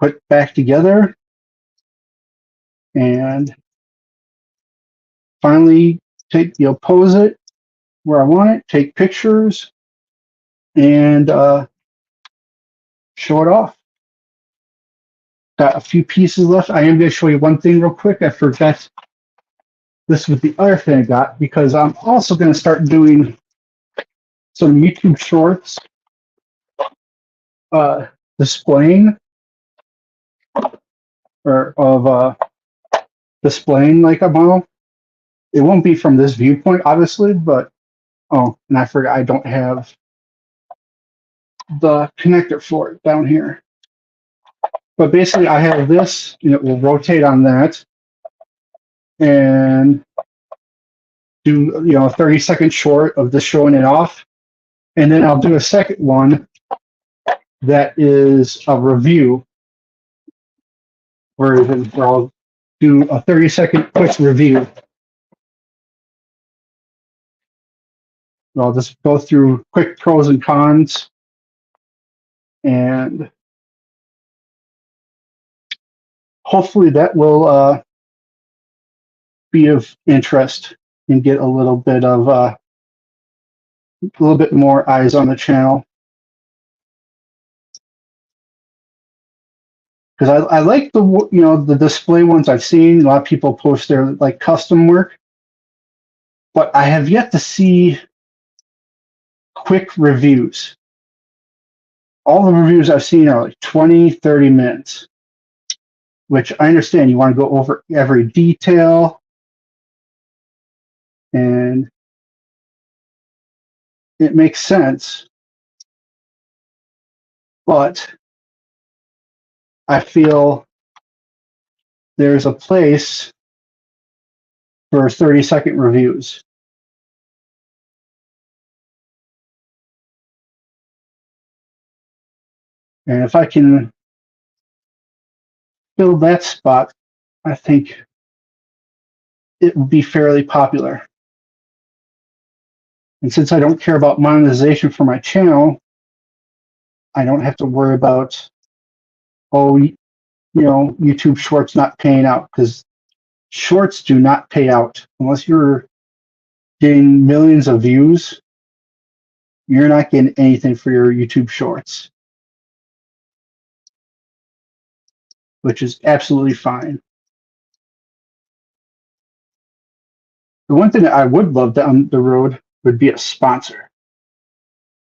Put back together. And finally pose it where I want it, take pictures, and show it off. Got a few pieces left. I am going to show you one thing real quick. I forgot this was the other thing I got because I'm also going to start doing some YouTube shorts displaying or of displaying like a model. It won't be from this viewpoint, obviously, but oh, and I forgot I don't have the connector for it down here. But basically, I have this, and it will rotate on that, and do a 30-second short of just showing it off, and then I'll do a second one that is a review version where I'll do a 30-second quick review. I'll just go through quick pros and cons, and hopefully that will be of interest and get a little bit more eyes on the channel. Because I like the display ones I've seen. A lot of people post their like custom work, but I have yet to see quick reviews. All the reviews I've seen are like 20, 30 minutes, which I understand you want to go over every detail, and it makes sense. But I feel there's a place for 30-second reviews. And if I can build that spot, I think it would be fairly popular. And since I don't care about monetization for my channel, I don't have to worry about, oh, YouTube Shorts not paying out, because Shorts do not pay out unless you're getting millions of views. You're not getting anything for your YouTube Shorts, which is absolutely fine. The one thing that I would love down the road would be a sponsor.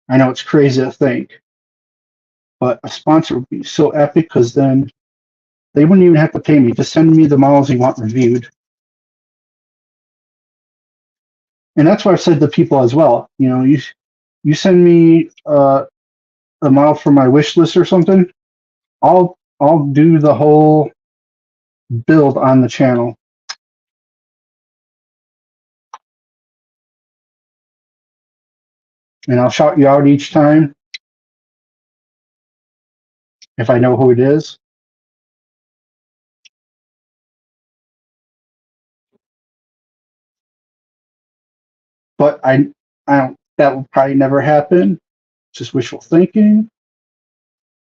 I know it's crazy to think, but a sponsor would be so epic, because then they wouldn't even have to pay me. Just send me the models you want reviewed. And that's what I've said to people as well. You send me a model for my wish list or something, I'll do the whole build on the channel. And I'll shout you out each time if I know who it is. But I don't. That will probably never happen. Just wishful thinking.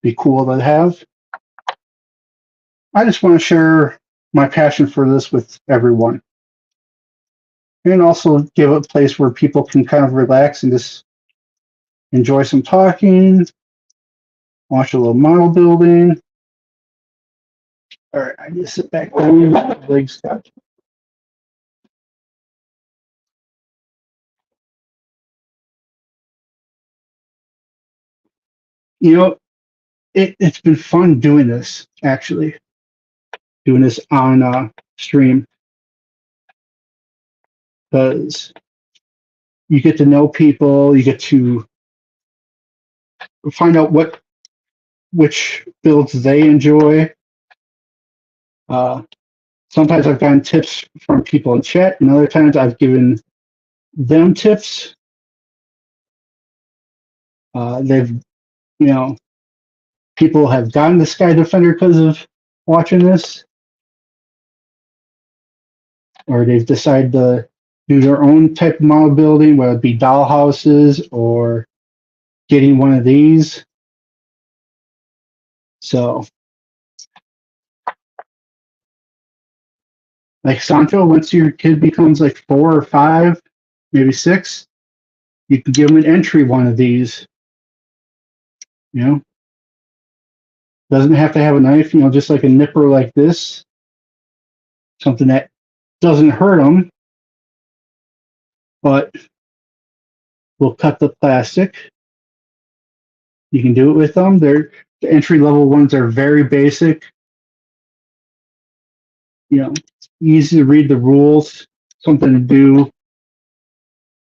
Be cool to have. I just want to share my passion for this with everyone, and also give a place where people can kind of relax and just enjoy some talking, watch a little model building. All right, I need to sit back down. My legs got. It's been fun doing this, actually, doing this on stream, because you get to know people, you get to find out which builds they enjoy. Sometimes I've gotten tips from people in chat, and other times I've given them tips. People have gotten the Sky Defender because of watching this, or they've decided to do their own type of model building, whether it be doll houses or getting one of these. So, like Sancho, once your kid becomes like 4 or 5, maybe 6, you can give them an entry one of these. Doesn't have to have a knife, just like a nipper like this. Something that doesn't hurt them, but will cut the plastic. You can do it with them. The entry-level ones are very basic. Easy to read the rules, something to do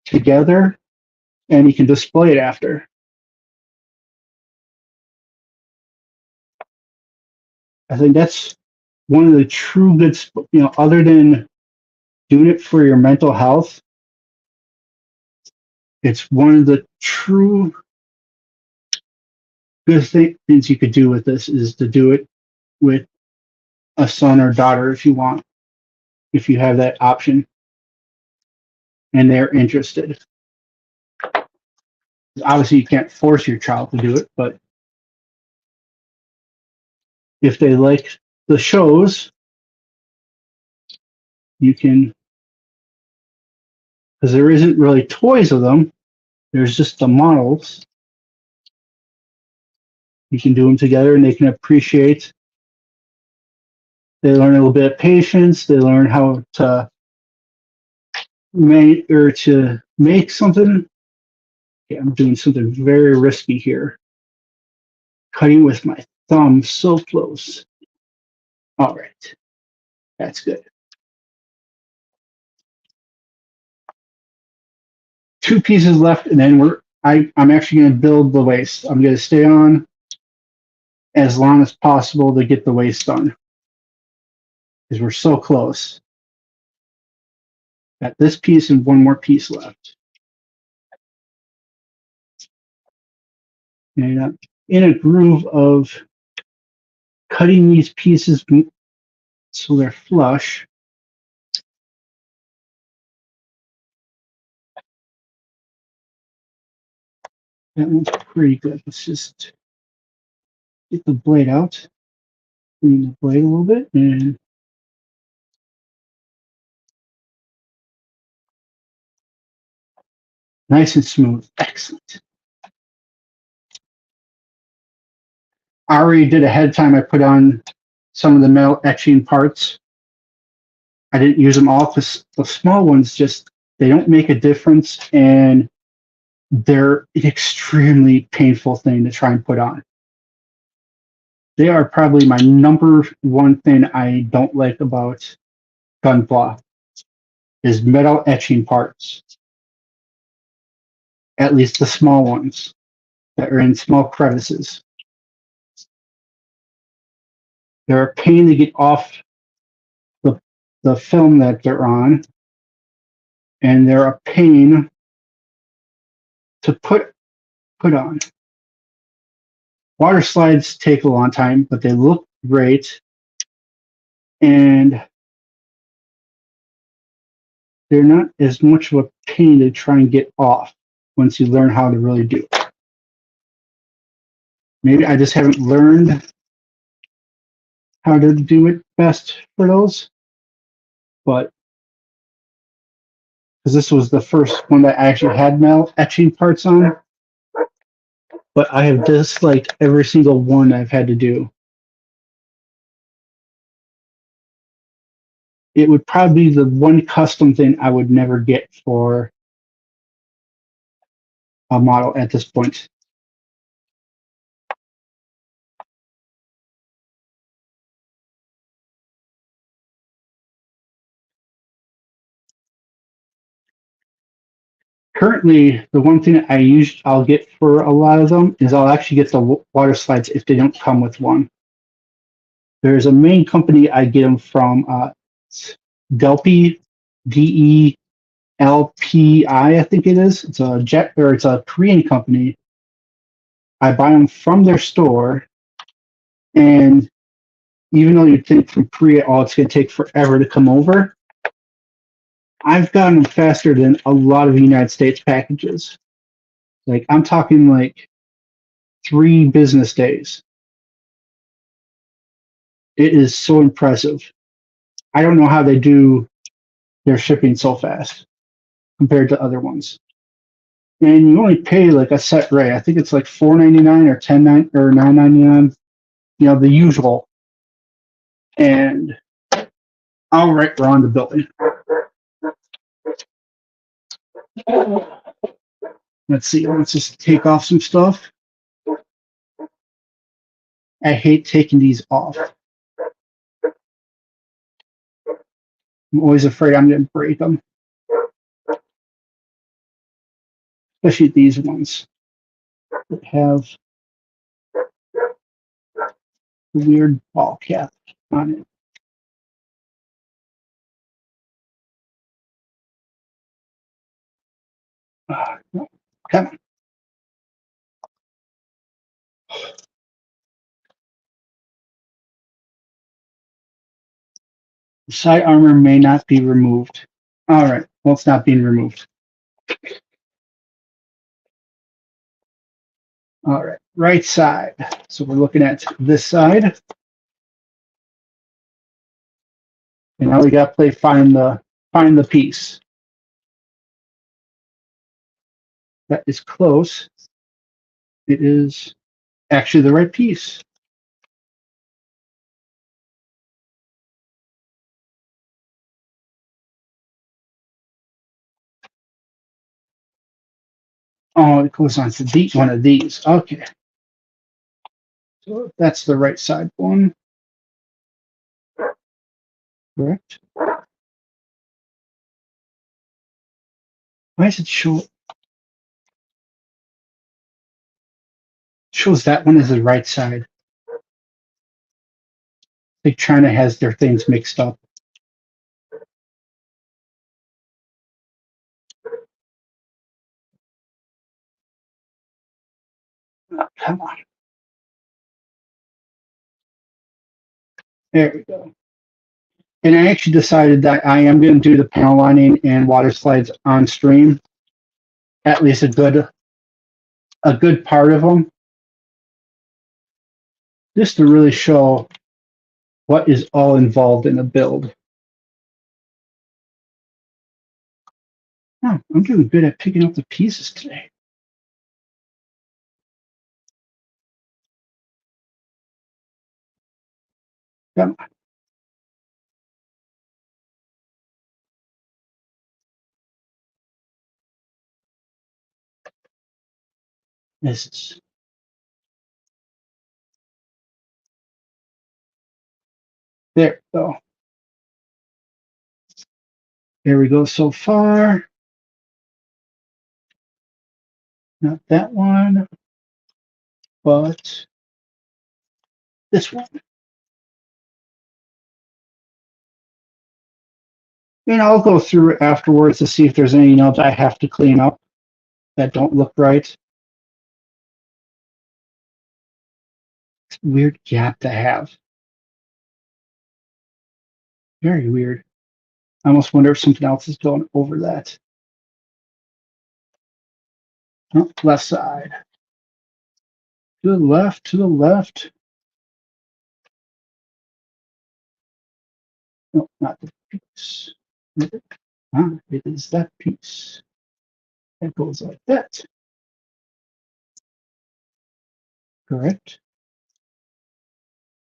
together, and you can display it after. I think that's one of the true good, other than doing it for your mental health, it's one of the true good things you could do with this is to do it with a son or daughter if you want, if you have that option and they're interested. Obviously, you can't force your child to do it, but if they like the shows, you can, because there isn't really toys of them, there's just the models. You can do them together and they can appreciate. They learn a little bit of patience. They learn how to make something. Okay, I'm doing something very risky here. Cutting with my thumb so close. All right, that's good. 2 pieces left, and then I'm actually going to build the waist. I'm going to stay on as long as possible to get the waist done, because we're so close. Got this piece and one more piece left. And in a groove of cutting these pieces so they're flush. That one's pretty good. Let's just get the blade out, clean the blade a little bit, and nice and smooth. Excellent. I already did ahead of time. I put on some of the metal etching parts. I didn't use them all because the small ones just, they don't make a difference, and they're an extremely painful thing to try and put on. They are probably my number one thing I don't like about Gunpla is metal etching parts. At least the small ones that are in small crevices. They're a pain to get off the film that they're on, and they're a pain to put on. Water slides take a long time, but they look great, and they're not as much of a pain to try and get off once you learn how to really do it. Maybe I just haven't learned how to do it best for those, but because this was the first one that I actually had metal etching parts on, but I have disliked every single one I've had to do. It would probably be the one custom thing I would never get for a model at this point. Currently, the one thing I'll get for a lot of them is I'll actually get the water slides if they don't come with one. There's a main company I get them from, Delphi, DELPI, I think it is. It's a Korean company. I buy them from their store, and even though you'd think from Korea, oh, it's going to take forever to come over, I've gotten them faster than a lot of United States packages. Like, I'm talking like 3 business days. It is so impressive. I don't know how they do their shipping so fast compared to other ones. And you only pay like a set rate. I think it's like $4.99 or $9.99. You know, the usual. And I'll write around the building. Let's see. Let's just take off some stuff. I hate taking these off. I'm always afraid I'm going to break them. Especially these ones that have the weird ball cap on it. No, come on. The side armor may not be removed. All right. Well, it's not being removed. All right. Right side. So we're looking at this side. And now we got to play find the piece. That is close. It is actually the right piece. Oh, it goes on to one of these. Okay. So that's the right side one. Correct. Why does it show? Shows that one as the right side. I think China has their things mixed up. Oh, come on. There we go. And I actually decided that I am going to do the panel lining and water slides on stream, at least a good part of them, just to really show what is all involved in a build. Oh, I'm doing good at picking up the pieces today. Come on. This is there we go. There we go so far. Not that one, but this one. And I'll go through it afterwards to see if there's any notes I have to clean up that don't look right. It's a weird gap to have. Very weird. I almost wonder if something else is going over that. Oh, left side. To the left, to the left. No, not the piece. It is that piece. It goes like that. Correct?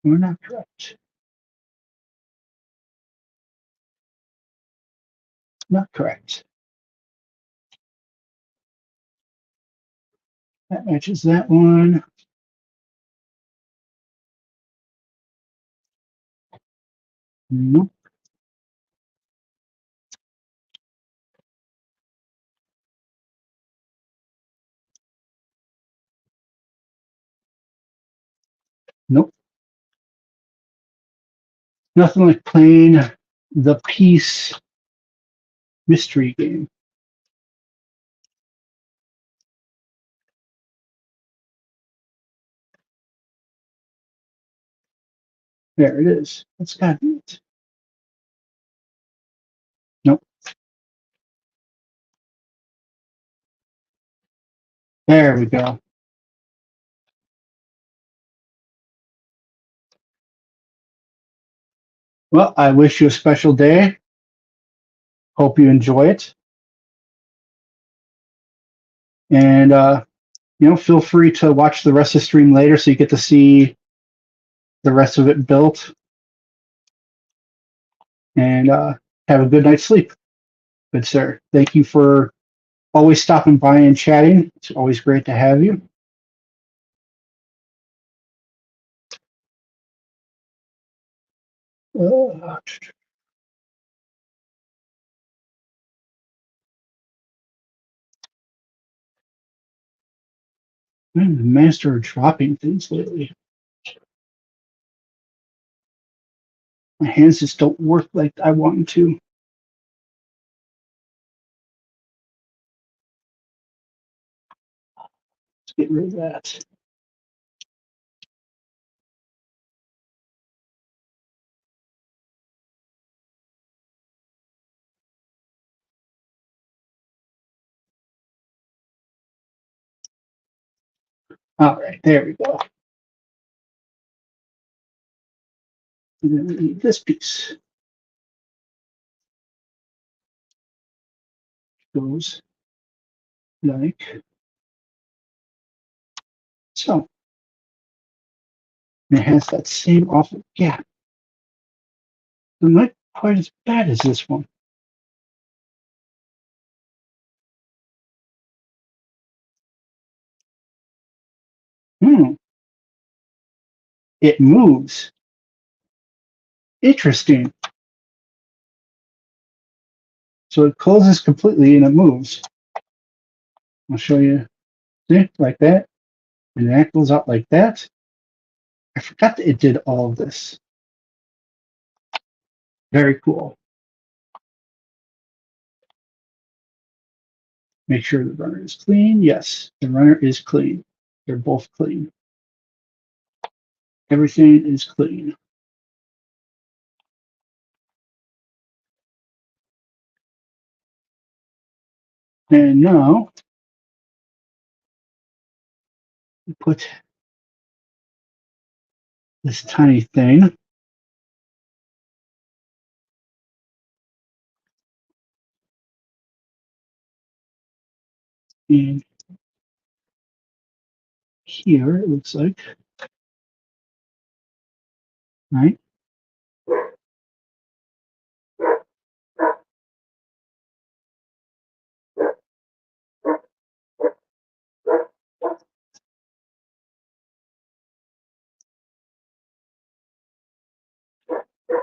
Or not correct? Not correct. That matches that one. Nope. Nope. Nothing like playing the piece mystery game. There it is. That's gotta be it. Nope. There we go. Well, I wish you a special day. Hope you enjoy it. And feel free to watch the rest of the stream later so you get to see the rest of it built. And have a good night's sleep. Good sir. Thank you for always stopping by and chatting. It's always great to have you. I'm the master of dropping things lately. My hands just don't work like I want them to. Let's get rid of that. All right, there we go. And then we need this piece. Goes like so. And it has that same awful gap. But not quite as bad as this one. It moves. Interesting. So it closes completely and it moves. I'll show you. See, like that. And that goes out like that. I forgot that it did all of this. Very cool. Make sure the runner is clean. Yes, the runner is clean. They're both clean. Everything is clean. And now we put this tiny thing in here, it looks like, right?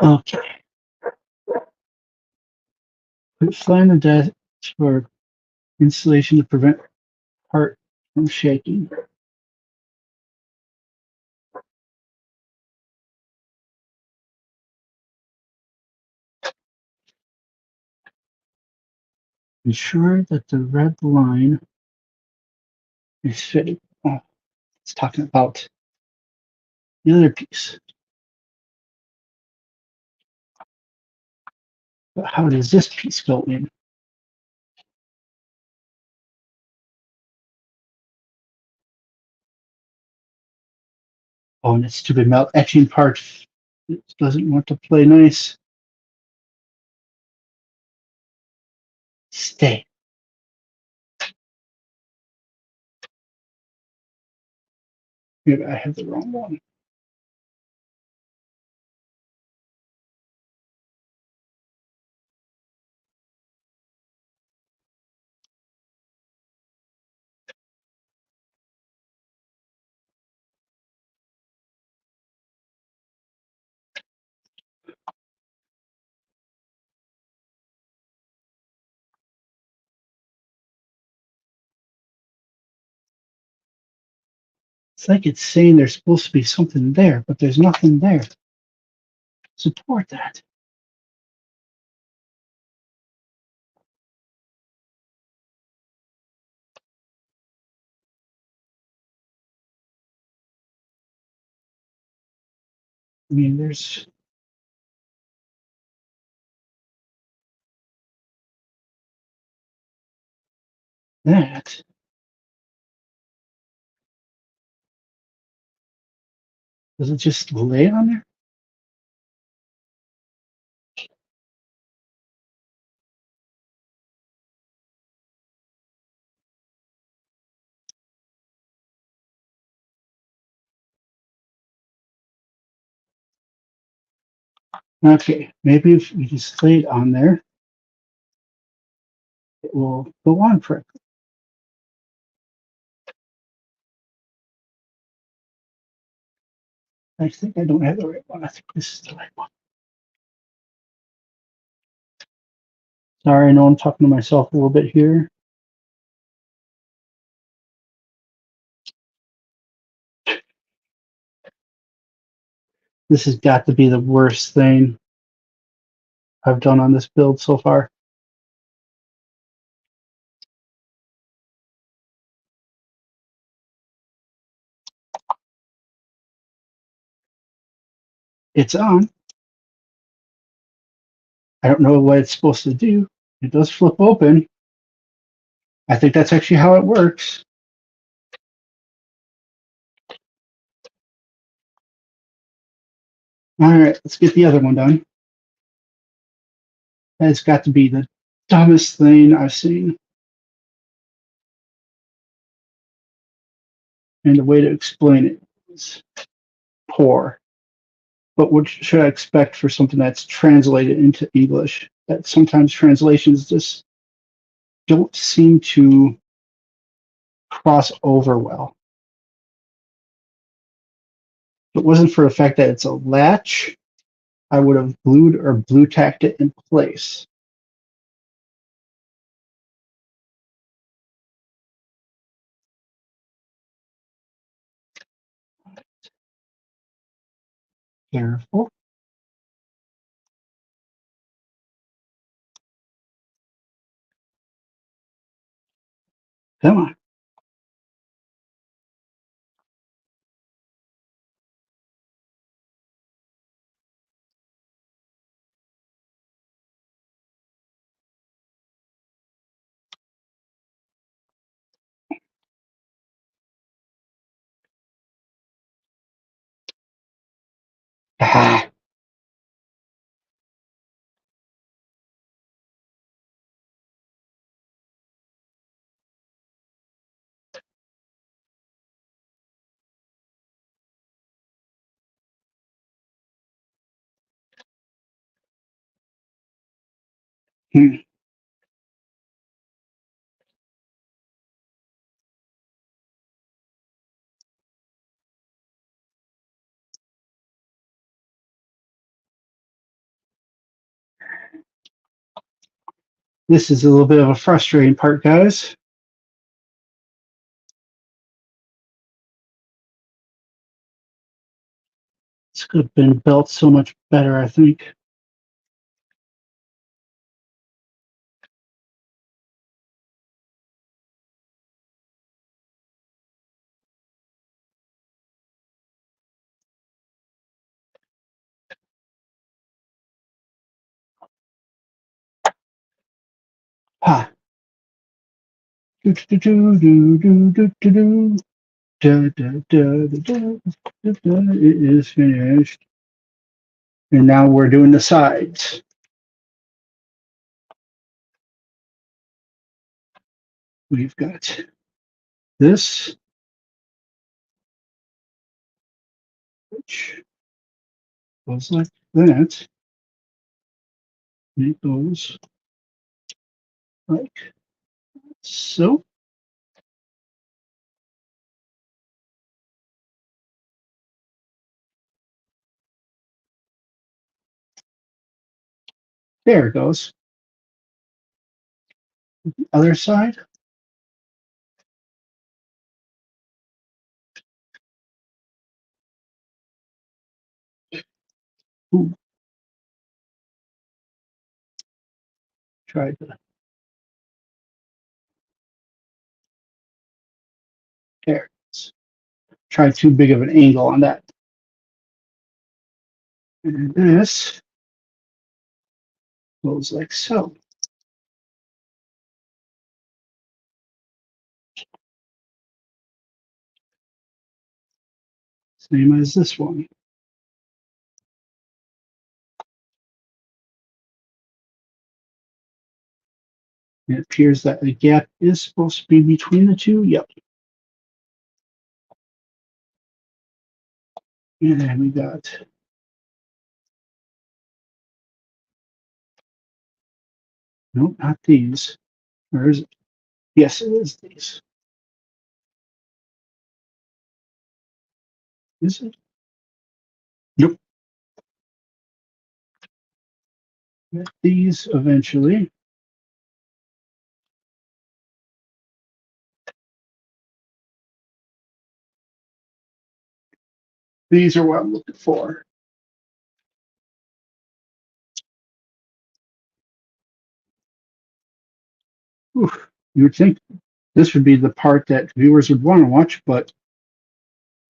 Okay. Put fly in the desk for insulation to prevent part from shaking. Ensure that the red line is fitted. Oh, it's talking about the other piece. But how does this piece go in? Oh, and that stupid melt etching part. It doesn't want to play nice. Stay. Maybe I have the wrong one. It's like it's saying there's supposed to be something there, but there's nothing there. Support that. I mean, there's that. Does it just lay on there? Okay, maybe if we just lay it on there, it will go on correctly. I think I don't have the right one. I think this is the right one. Sorry, I know I'm talking to myself a little bit here. This has got to be the worst thing I've done on this build so far. It's on. I don't know what it's supposed to do. It does flip open. I think that's actually how it works. All right, let's get the other one done. That's got to be the dumbest thing I've seen. And the way to explain it is poor. But what should I expect for something that's translated into English? That sometimes translations just don't seem to cross over well. If it wasn't for the fact that it's a latch, I would have glued or blue tacked it in place. Careful. Come on. Ah. Hmm. This is a little bit of a frustrating part, guys. This could have been built so much better, I think. Ha. Do, do, do, do, do, do, do, do. Da, da, da, da, da, da. It is finished. And now we're doing the sides. We've got this, which goes like that. And it goes like so. There it goes. Other side. Ooh, try to. There. Try too big of an angle on that. And this goes like so. Same as this one. It appears that a gap is supposed to be between the two. Yep. And then we got nope, not these. Where is it? Yes, it is these. Is it? Nope. Get these eventually. These are what I'm looking for. Oof. You would think this would be the part that viewers would want to watch, but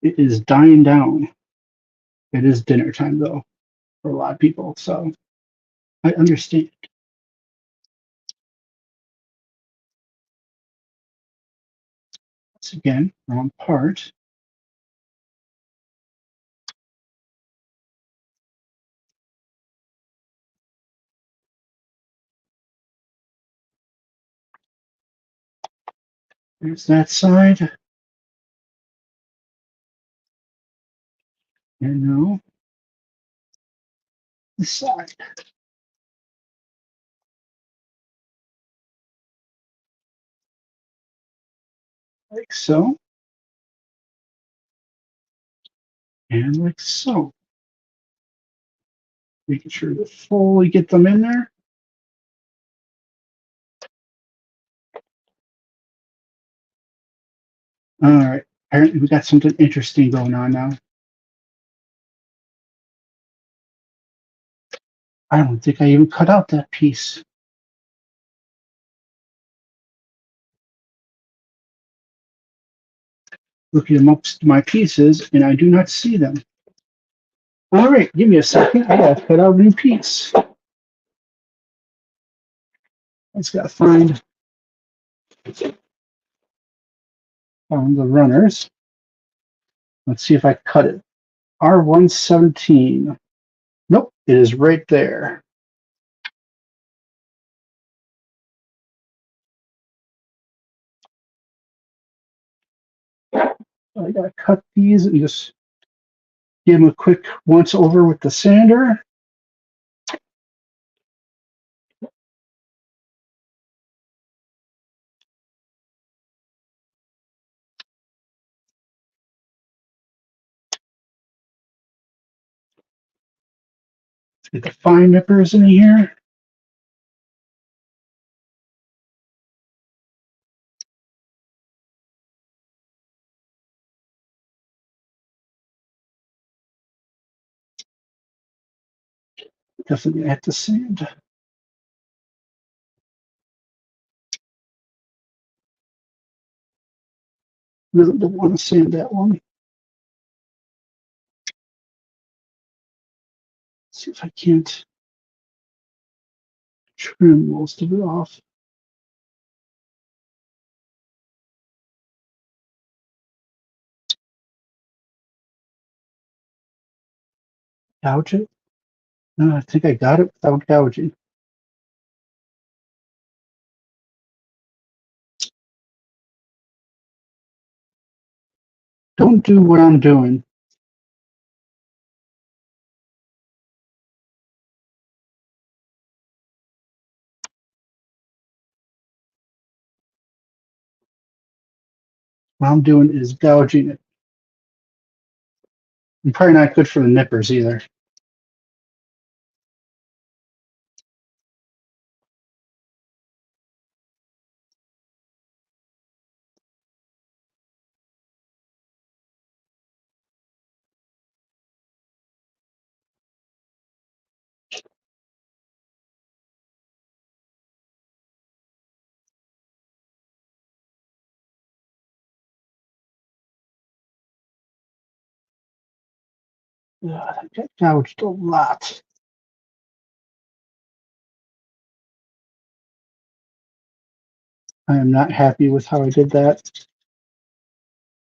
it is dying down. It is dinner time though for a lot of people, so I understand. Once again, wrong part. There's that side. And now this side. Like so. And like so. Making sure to fully get them in there. All right. Apparently we got something interesting going on now. I don't think I even cut out that piece. Looking amongst my pieces, and I do not see them. All right, give me a second. I gotta cut out a new piece. I just gotta find the runners. Let's see if I cut it. R117. It is right there. I gotta cut these and just give them a quick once over with the sander. Get the fine nippers in here. Definitely have to sand. Really don't want to sand that one. See if I can't trim most of it off. Gouge it? No, I think I got it without gouging. Don't do what I'm doing. What I'm doing is gouging it. And probably not good for the nippers either. God, I got gouged a lot. I am not happy with how I did that.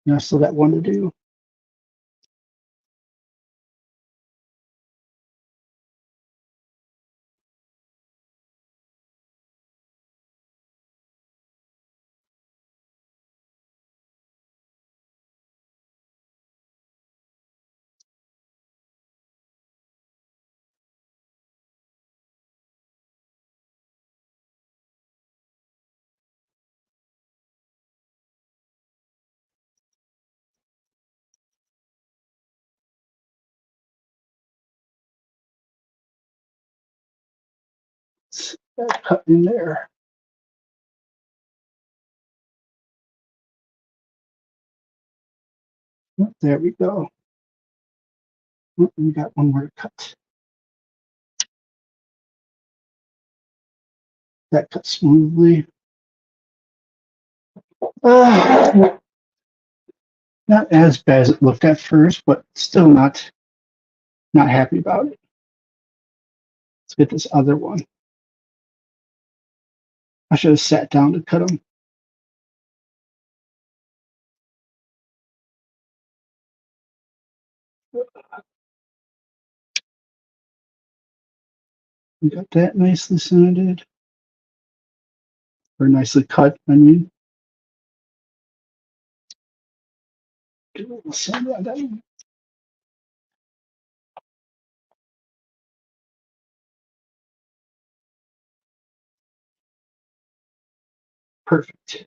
And I still got one to do. That cut in there. There we go. We got one more to cut. That cut smoothly. Not as bad as it looked at first, but still not happy about it. Let's get this other one. I should have sat down to cut them. We got that nicely sanded. Or nicely cut, I mean. Get a little sand on that one. Perfect.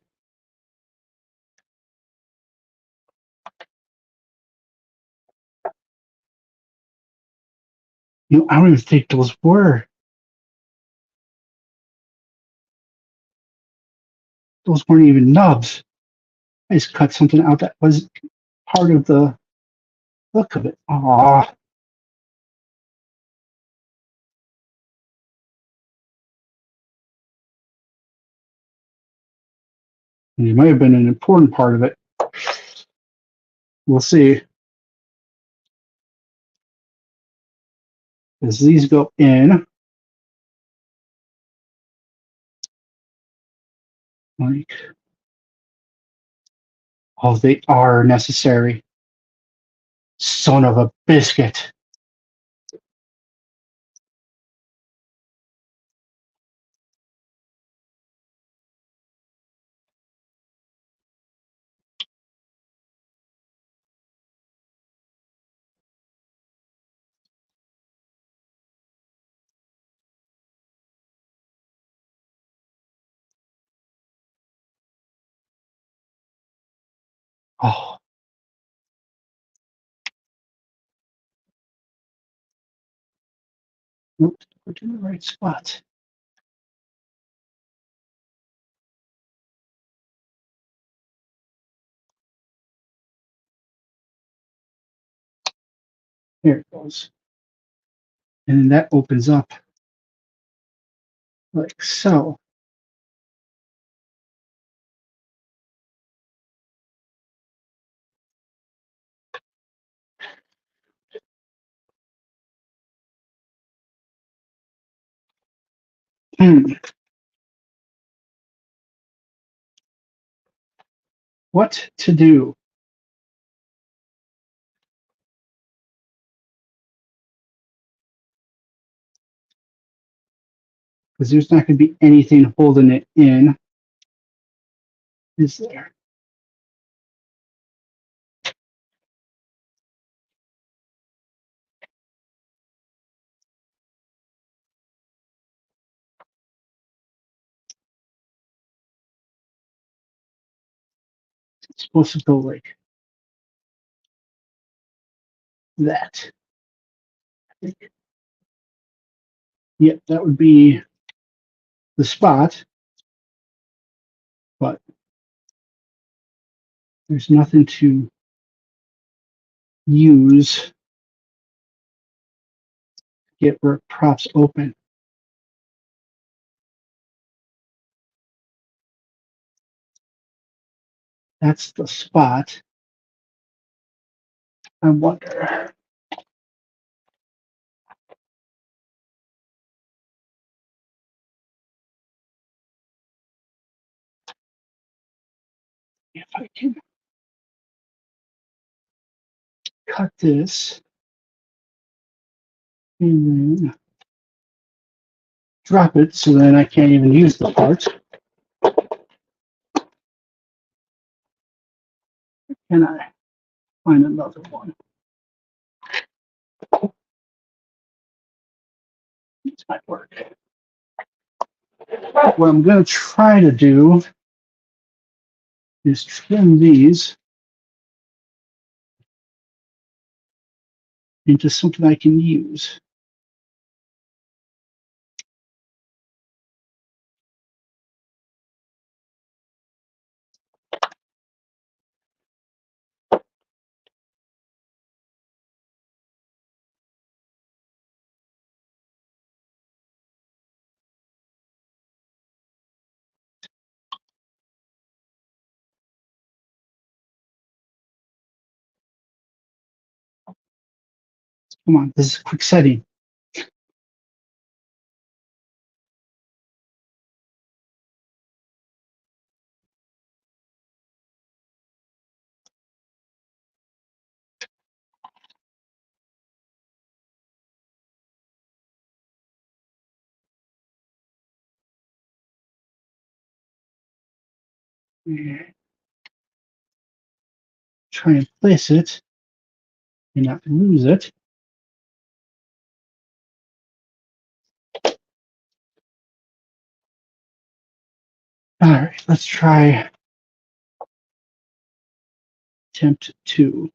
You know, I don't even think those were. Those weren't even nubs. I just cut something out that was part of the look of it. Aw. It might have been an important part of it. We'll see. As these go in, like, oh, they are necessary. Son of a biscuit. Oh, nope, we're in the right spot. There it goes. And then that opens up like so. Hmm. What to do? Because there's not going to be anything holding it in, is there? It's supposed to go like that. Yep, that would be the spot, but there's nothing to use to get where it props open. That's the spot. I wonder if I can cut this and then drop it so then I can't even use the part. Can I find another one? This might work. What I'm going to try to do is trim these into something I can use. Come on, this is a quick setting. Try and place it and not lose it. All right, let's try attempt 2.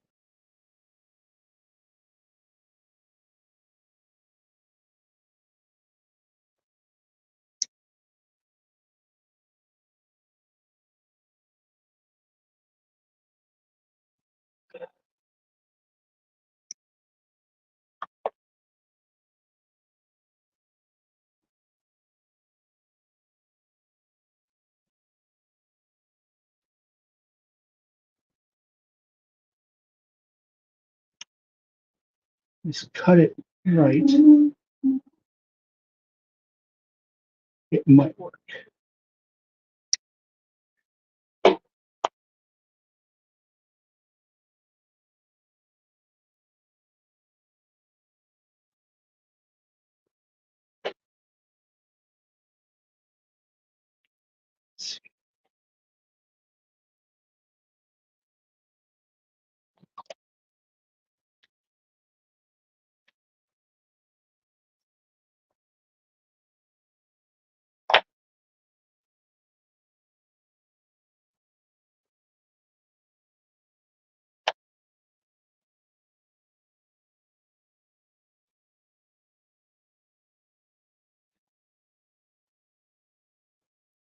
Just cut it right. It might work.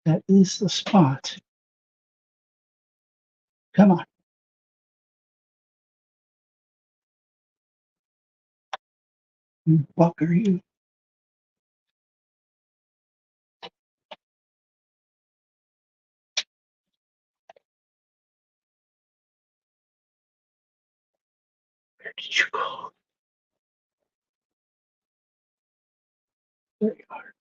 That is the spot. Come on. Who fuck are you? Where did you go? There you are.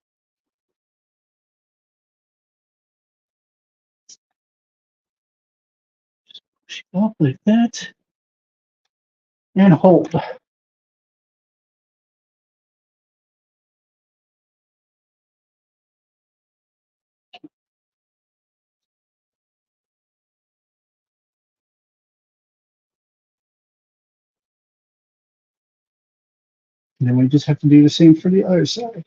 Push it up like that. And hold. And then we just have to do the same for the other side.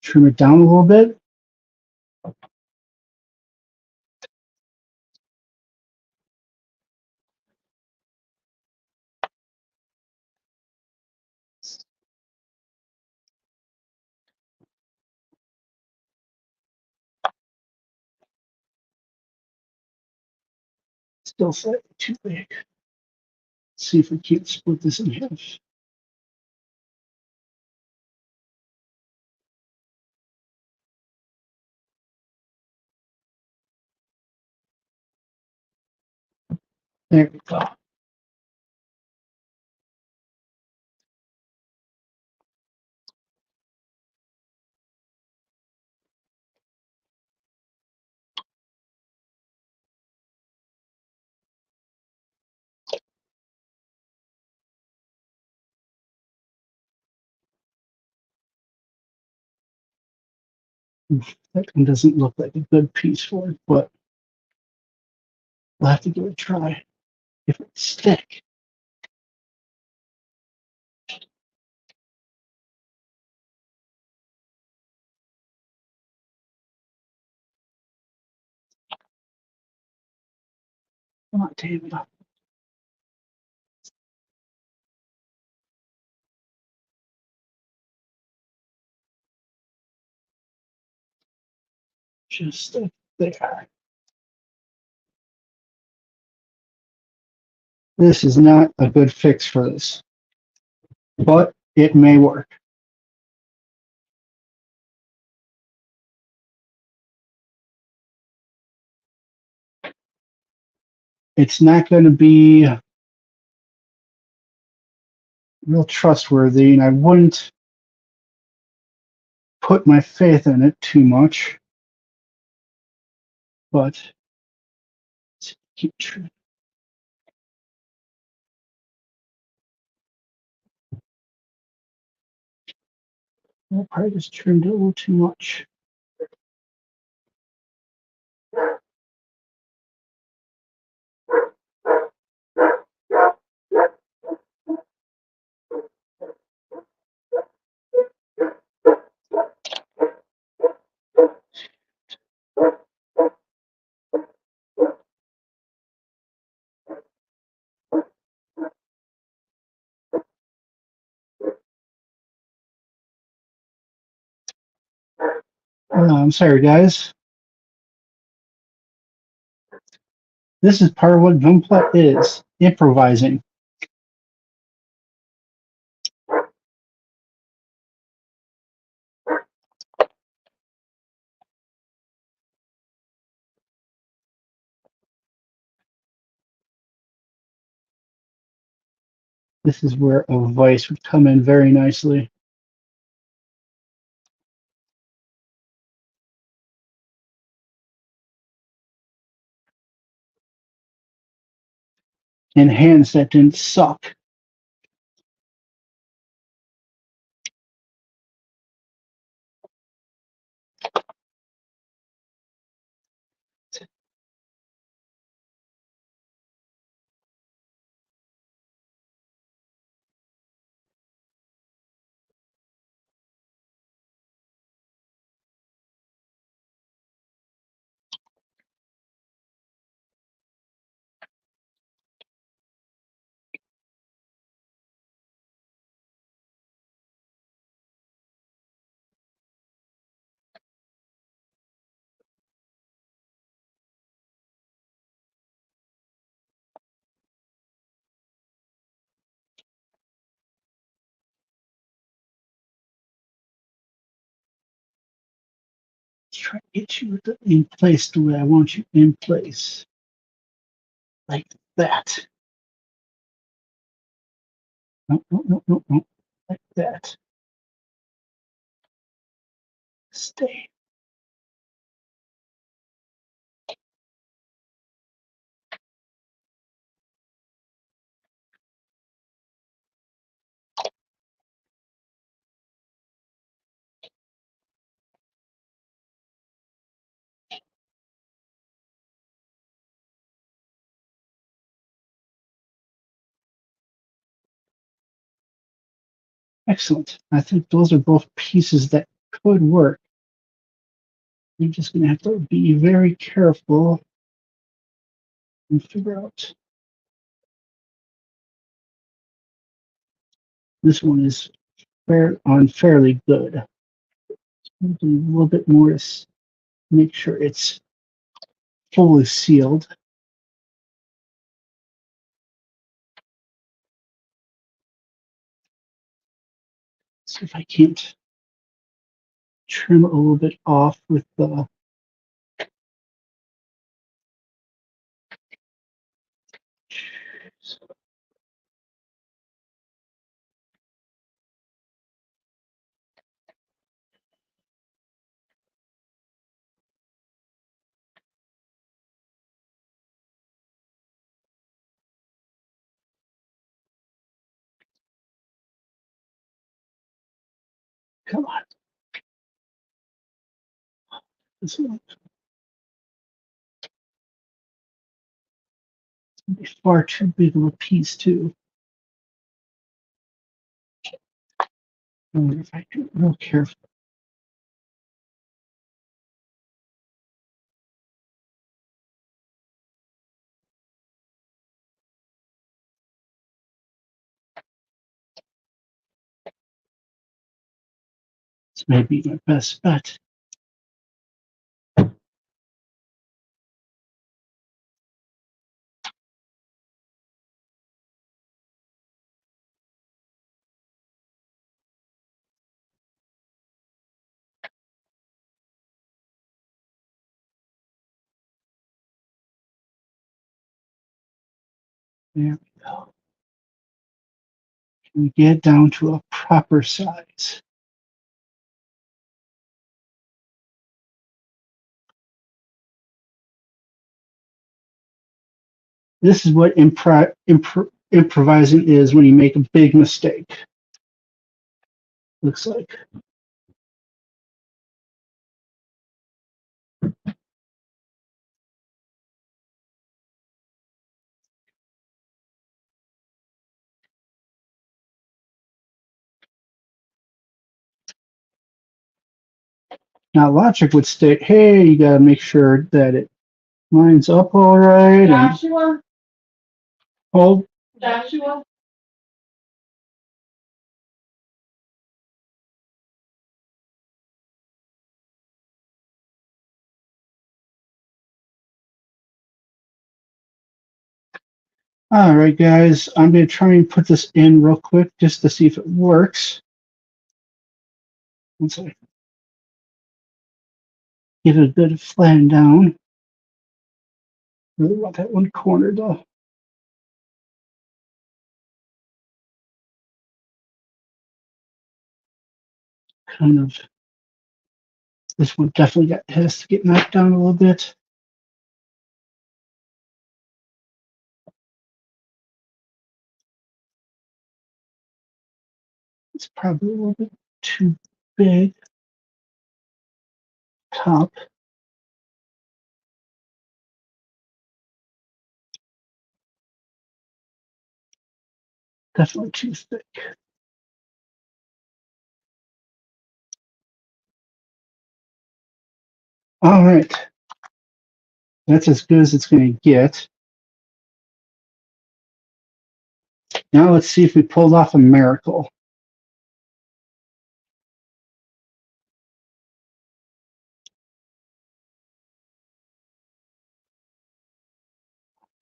Trim it down a little bit. Still slightly too big. Let's see if we can't split this in half. There we go. That one doesn't look like a good piece for it, but we'll have to give it a try. If it stick. Come on, David. Just like there. This is not a good fix for this, but it may work. It's not going to be real trustworthy, and I wouldn't put my faith in it too much, but let's keep trying. I probably just trimmed it a little too much. I'm sorry, guys. This is part of what Gunpla is, improvising. This is where a vice would come in very nicely. And hands that didn't suck. try to get you in place the way I want you in place. Like that. No, no, no, no, no. Like that. Stay. Excellent. I think those are both pieces that could work. You're just going to have to be very careful and figure out. This one is fairly good. Do a little bit more to make sure it's fully sealed. See if I can't trim it a little bit off with the. Come on. This one would be far too big of a piece, too. I wonder if I do it real careful. This may be my best bet. There we go. Can we get down to a proper size? This is what improvising is when you make a big mistake. Looks like. Now logic would state, hey, you gotta make sure that it lines up all right. Joshua, Hold. Joshua, All right, guys, I'm gonna try and put this in real quick just to see if it works. Once I get a good flatten down. Really want that one corner though. Kind of. This one definitely has to get knocked down a little bit. It's probably a little bit too big. Top. Definitely too thick. All right. That's as good as it's going to get. Now let's see if we pulled off a miracle.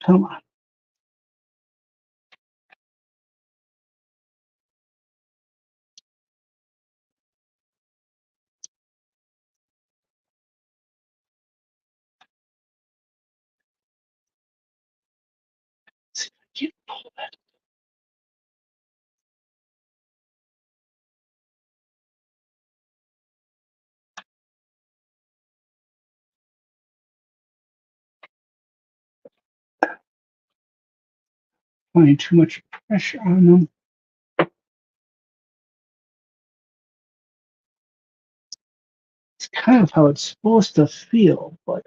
Come on. Can't pull that. Applying too much pressure on them. It's kind of how it's supposed to feel, but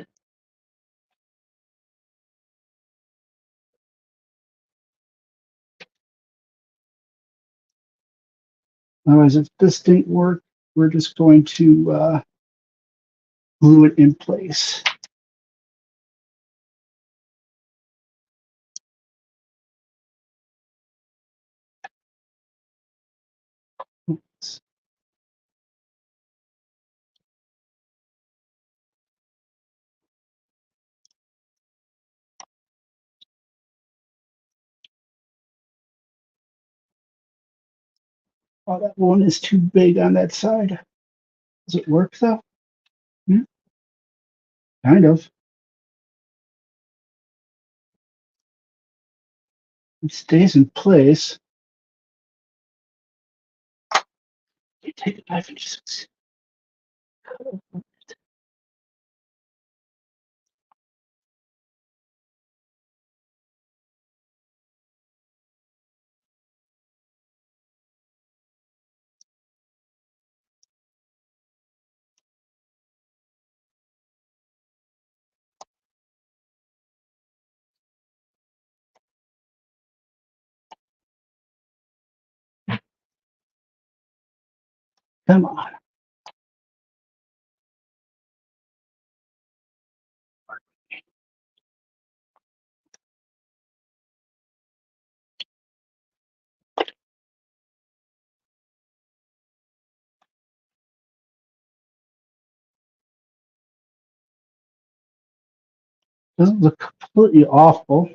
otherwise, if this didn't work, we're just going to glue it in place. Oops. Oh, that one is too big on that side. Does it work though? Hmm? Kind of. It stays in place. You take a knife and just cut open. Come on. Doesn't look completely awful.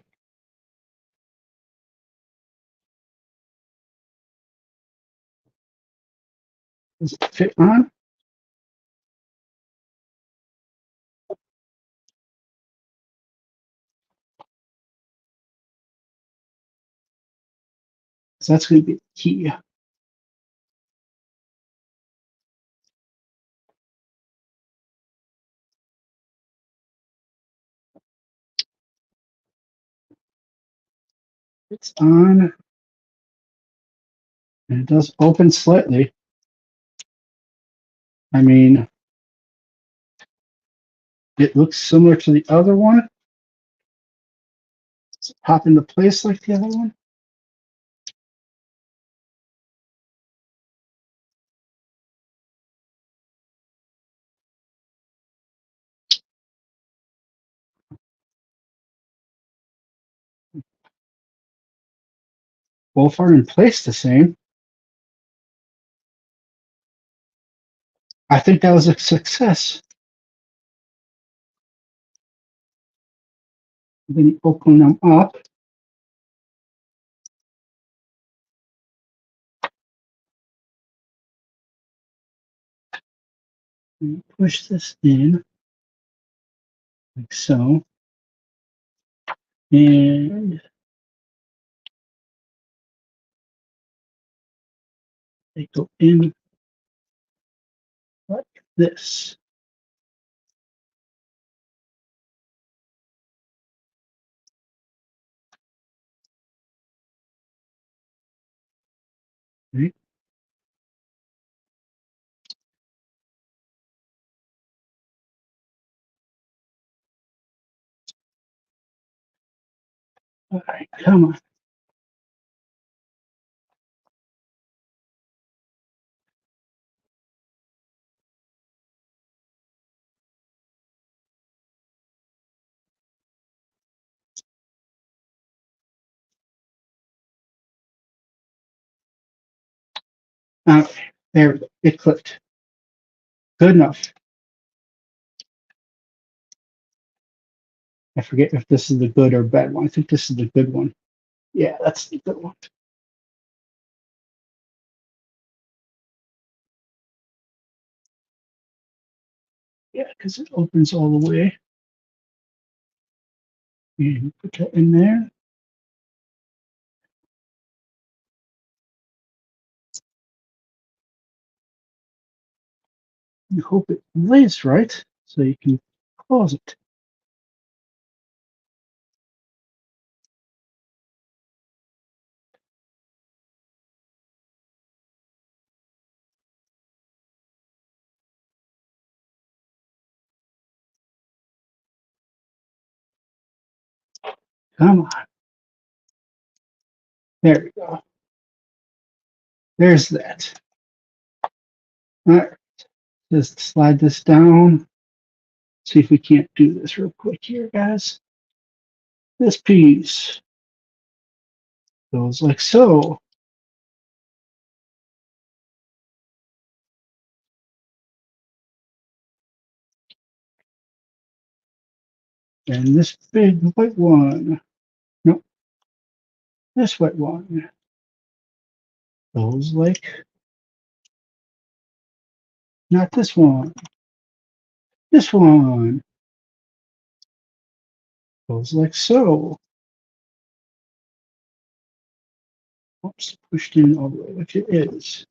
Does it fit on? So that's going to be the key. It's on, and it does open slightly. I mean, it looks similar to the other one. Does it pop into place like the other one? Both are in place the same. I think that was a success. Then you open them up. And you push this in like so. And they go in like this. Right? All right, come on. Okay, there we go. It clicked. Good enough. I forget if this is the good or bad one. I think this is the good one. Yeah, that's the good one. Yeah, because it opens all the way. And put that in there. You hope it lays right so you can close it. Come on. There we go. There's that. All right. Just slide this down. See if we can't do this real quick here, guys. This piece goes like so. And this big white one, nope, this white one goes like, not this one, this one goes like so. Oops, pushed in all the way, which it is,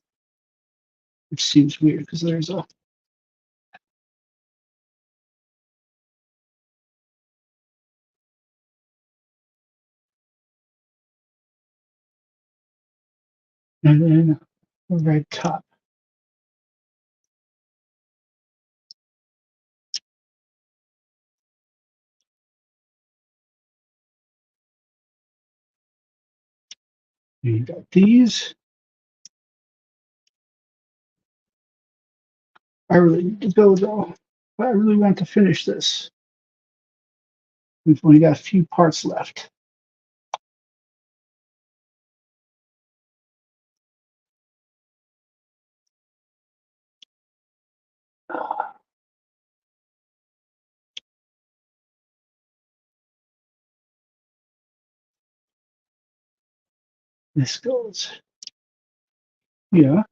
which seems weird because there's a, and then the red top. And you got these. I really need to go though. But I really want to finish this. We've only got a few parts left. This goes, yeah.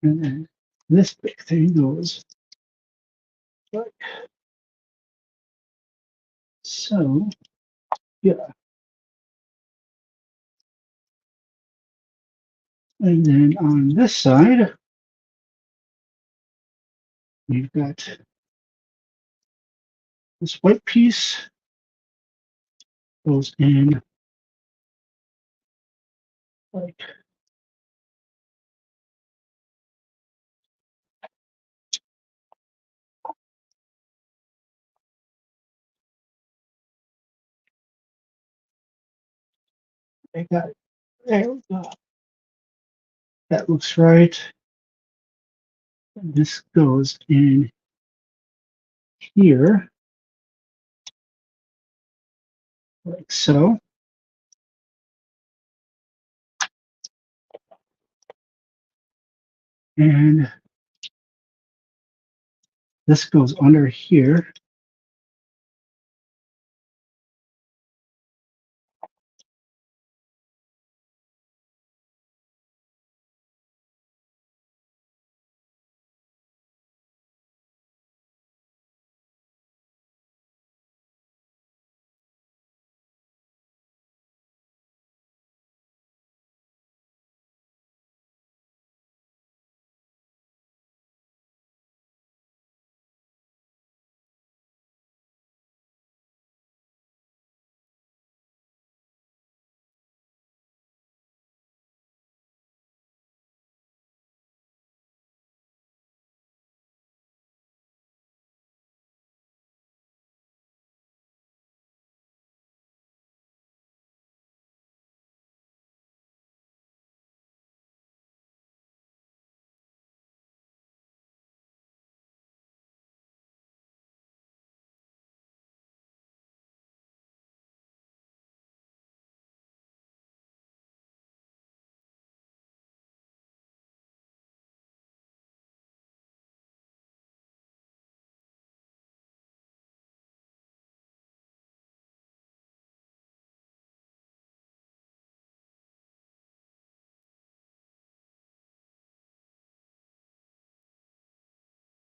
And then this big thing goes like so, yeah. And then on this side, we've got this white piece goes in like I got it. There we go. That looks right. And this goes in here like so. And this goes under here.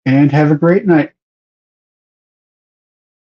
And have a great night.